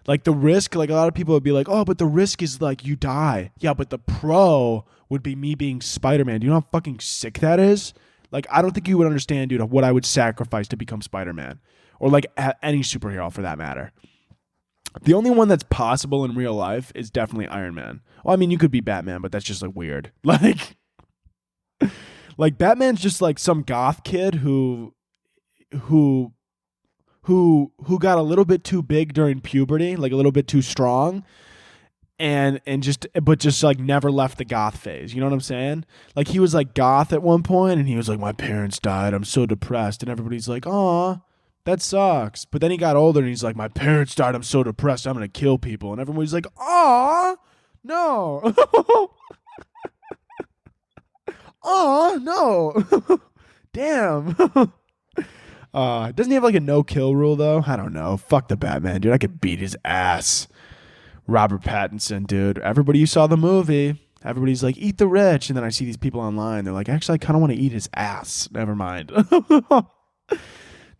Like the risk, like a lot of people would be like, oh, but the risk is like you die. Yeah, but the pro would be me being Spider-Man. Do you know how fucking sick that is? Like, I don't think you would understand, dude, what I would sacrifice to become Spider-Man. Or like any superhero for that matter. The only one that's possible in real life is definitely Iron Man. Well, I mean, you could be Batman, but that's just like weird. Like Batman's just like some goth kid who got a little bit too big during puberty, like a little bit too strong, and just like never left the goth phase. You know what I'm saying? Like he was like goth at one point, and he was like, my parents died, I'm so depressed, and everybody's like, aw, that sucks. But then he got older, and he's like, my parents died, I'm so depressed, I'm gonna kill people, and everybody's like, aw, no. Aw, no. Damn. Doesn't he have like a no-kill rule, though? I don't know. Fuck the Batman, dude. I could beat his ass. Robert Pattinson, dude. Everybody who saw the movie, everybody's like, eat the rich. And then I see these people online. They're like, actually, I kind of want to eat his ass. Never mind.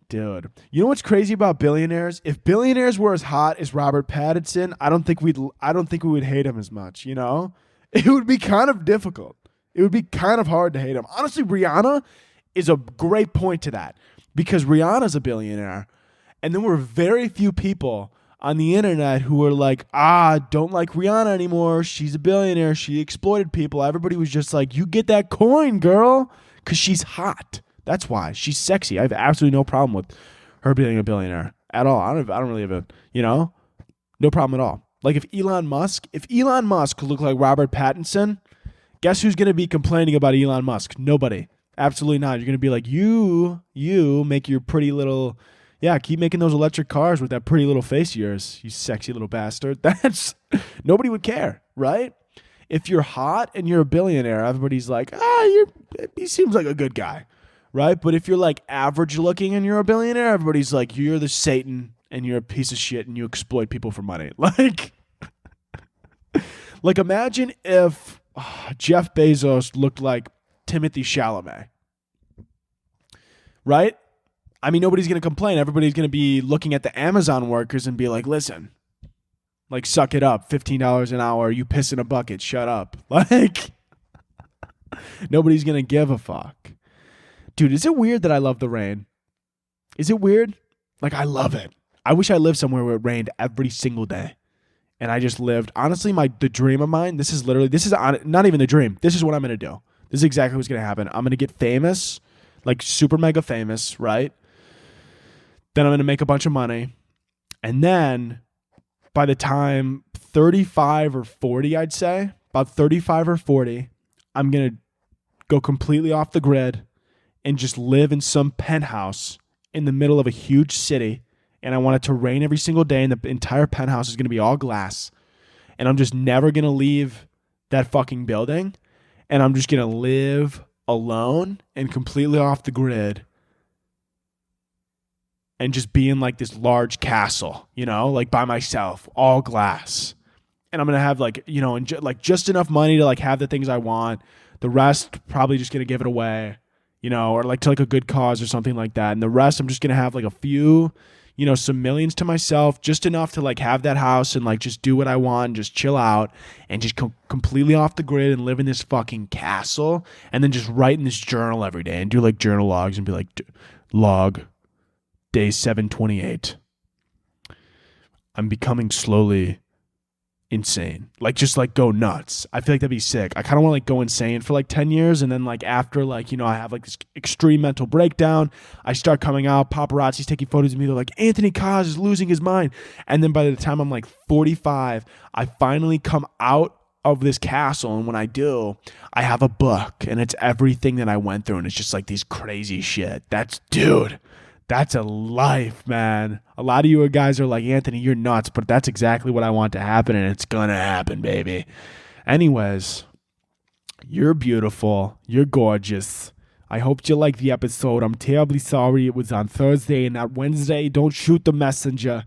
Dude. You know what's crazy about billionaires? If billionaires were as hot as Robert Pattinson, I don't think we would hate him as much, you know? It would be kind of difficult. It would be kind of hard to hate him. Honestly, Rihanna is a great point to that. Because Rihanna's a billionaire, and there were very few people on the internet who were like, don't like Rihanna anymore. She's a billionaire. She exploited people. Everybody was just like, you get that coin, girl, because she's hot. That's why. She's sexy. I have absolutely no problem with her being a billionaire at all. I don't really have no problem at all. Like if Elon Musk looked like Robert Pattinson, guess who's going to be complaining about Elon Musk? Nobody. Absolutely not. You're going to be like, you make your pretty little, keep making those electric cars with that pretty little face of yours, you sexy little bastard. Nobody would care, right? If you're hot and you're a billionaire, everybody's like, he seems like a good guy, right? But if you're like average looking and you're a billionaire, everybody's like, you're the Satan and you're a piece of shit and you exploit people for money. Like imagine if Jeff Bezos looked like Timothy Chalamet, right? I mean, nobody's going to complain. Everybody's going to be looking at the Amazon workers and be like, listen, like, suck it up. $15 an hour. You piss in a bucket. Shut up. Like, nobody's going to give a fuck. Dude, is it weird that I love the rain? Is it weird? Like, I love it. I wish I lived somewhere where it rained every single day. And I just lived, honestly, the dream of mine, this is not even the dream. This is what I'm going to do. This is exactly what's going to happen. I'm going to get famous, like super mega famous, right? Then I'm going to make a bunch of money. And then by the time 35 or 40, I'd say, about 35 or 40, I'm going to go completely off the grid and just live in some penthouse in the middle of a huge city. And I want it to rain every single day, and the entire penthouse is going to be all glass. And I'm just never going to leave that fucking building. And I'm just going to live alone and completely off the grid and just be in like this large castle, like by myself, all glass. And I'm going to have like just enough money to like have the things I want. The rest probably just going to give it away, or like to like a good cause or something like that. And the rest I'm just going to have like a few, some millions to myself, just enough to like have that house and like just do what I want and just chill out and just completely off the grid and live in this fucking castle and then just write in this journal every day and do like journal logs and be like, log day 728. I'm becoming slowly insane. Like just like go nuts. I feel like that'd be sick. I kind of want to like go insane for like 10 years and then like after like, I have like this extreme mental breakdown. I start coming out, paparazzi's taking photos of me. They're like, Anthony Kaz is losing his mind. And then by the time I'm like 45, I finally come out of this castle. And when I do, I have a book and it's everything that I went through. And it's just like these crazy shit. That's a life, man. A lot of you guys are like, Anthony, you're nuts, but that's exactly what I want to happen, and it's going to happen, baby. Anyways, you're beautiful. You're gorgeous. I hope you liked the episode. I'm terribly sorry it was on Thursday and not Wednesday. Don't shoot the messenger.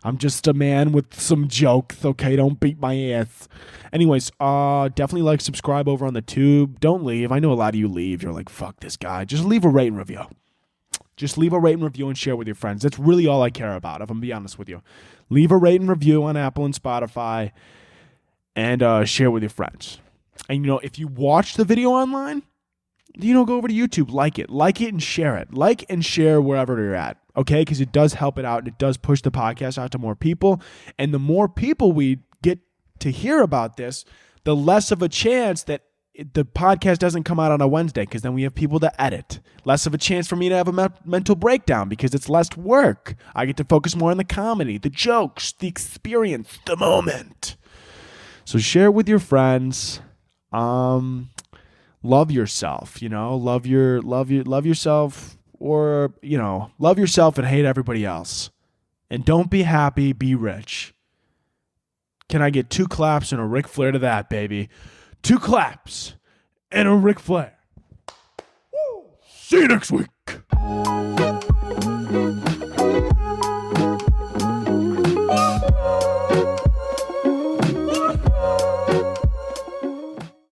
I'm just a man with some jokes, okay? Don't beat my ass. Anyways, definitely like, subscribe over on the tube. Don't leave. I know a lot of you leave. You're like, fuck this guy. Just leave a rate and review. Just leave a rate and review and share with your friends. That's really all I care about, if I'm being honest with you. Leave a rate and review on Apple and Spotify and share with your friends. And, if you watch the video online, go over to YouTube, like it and share it. Like and share wherever you're at, okay? Because it does help it out and it does push the podcast out to more people. And the more people we get to hear about this, the less of a chance that the podcast doesn't come out on a Wednesday, because then we have people to edit. Less of a chance for me to have a mental breakdown because it's less work. I get to focus more on the comedy, the jokes, the experience, the moment. So share it with your friends. Love yourself, love yourself, or, love yourself and hate everybody else. And don't be happy, be rich. Can I get 2 claps and a Ric Flair to that, baby? 2 claps and a Ric Flair. Woo! See you next week.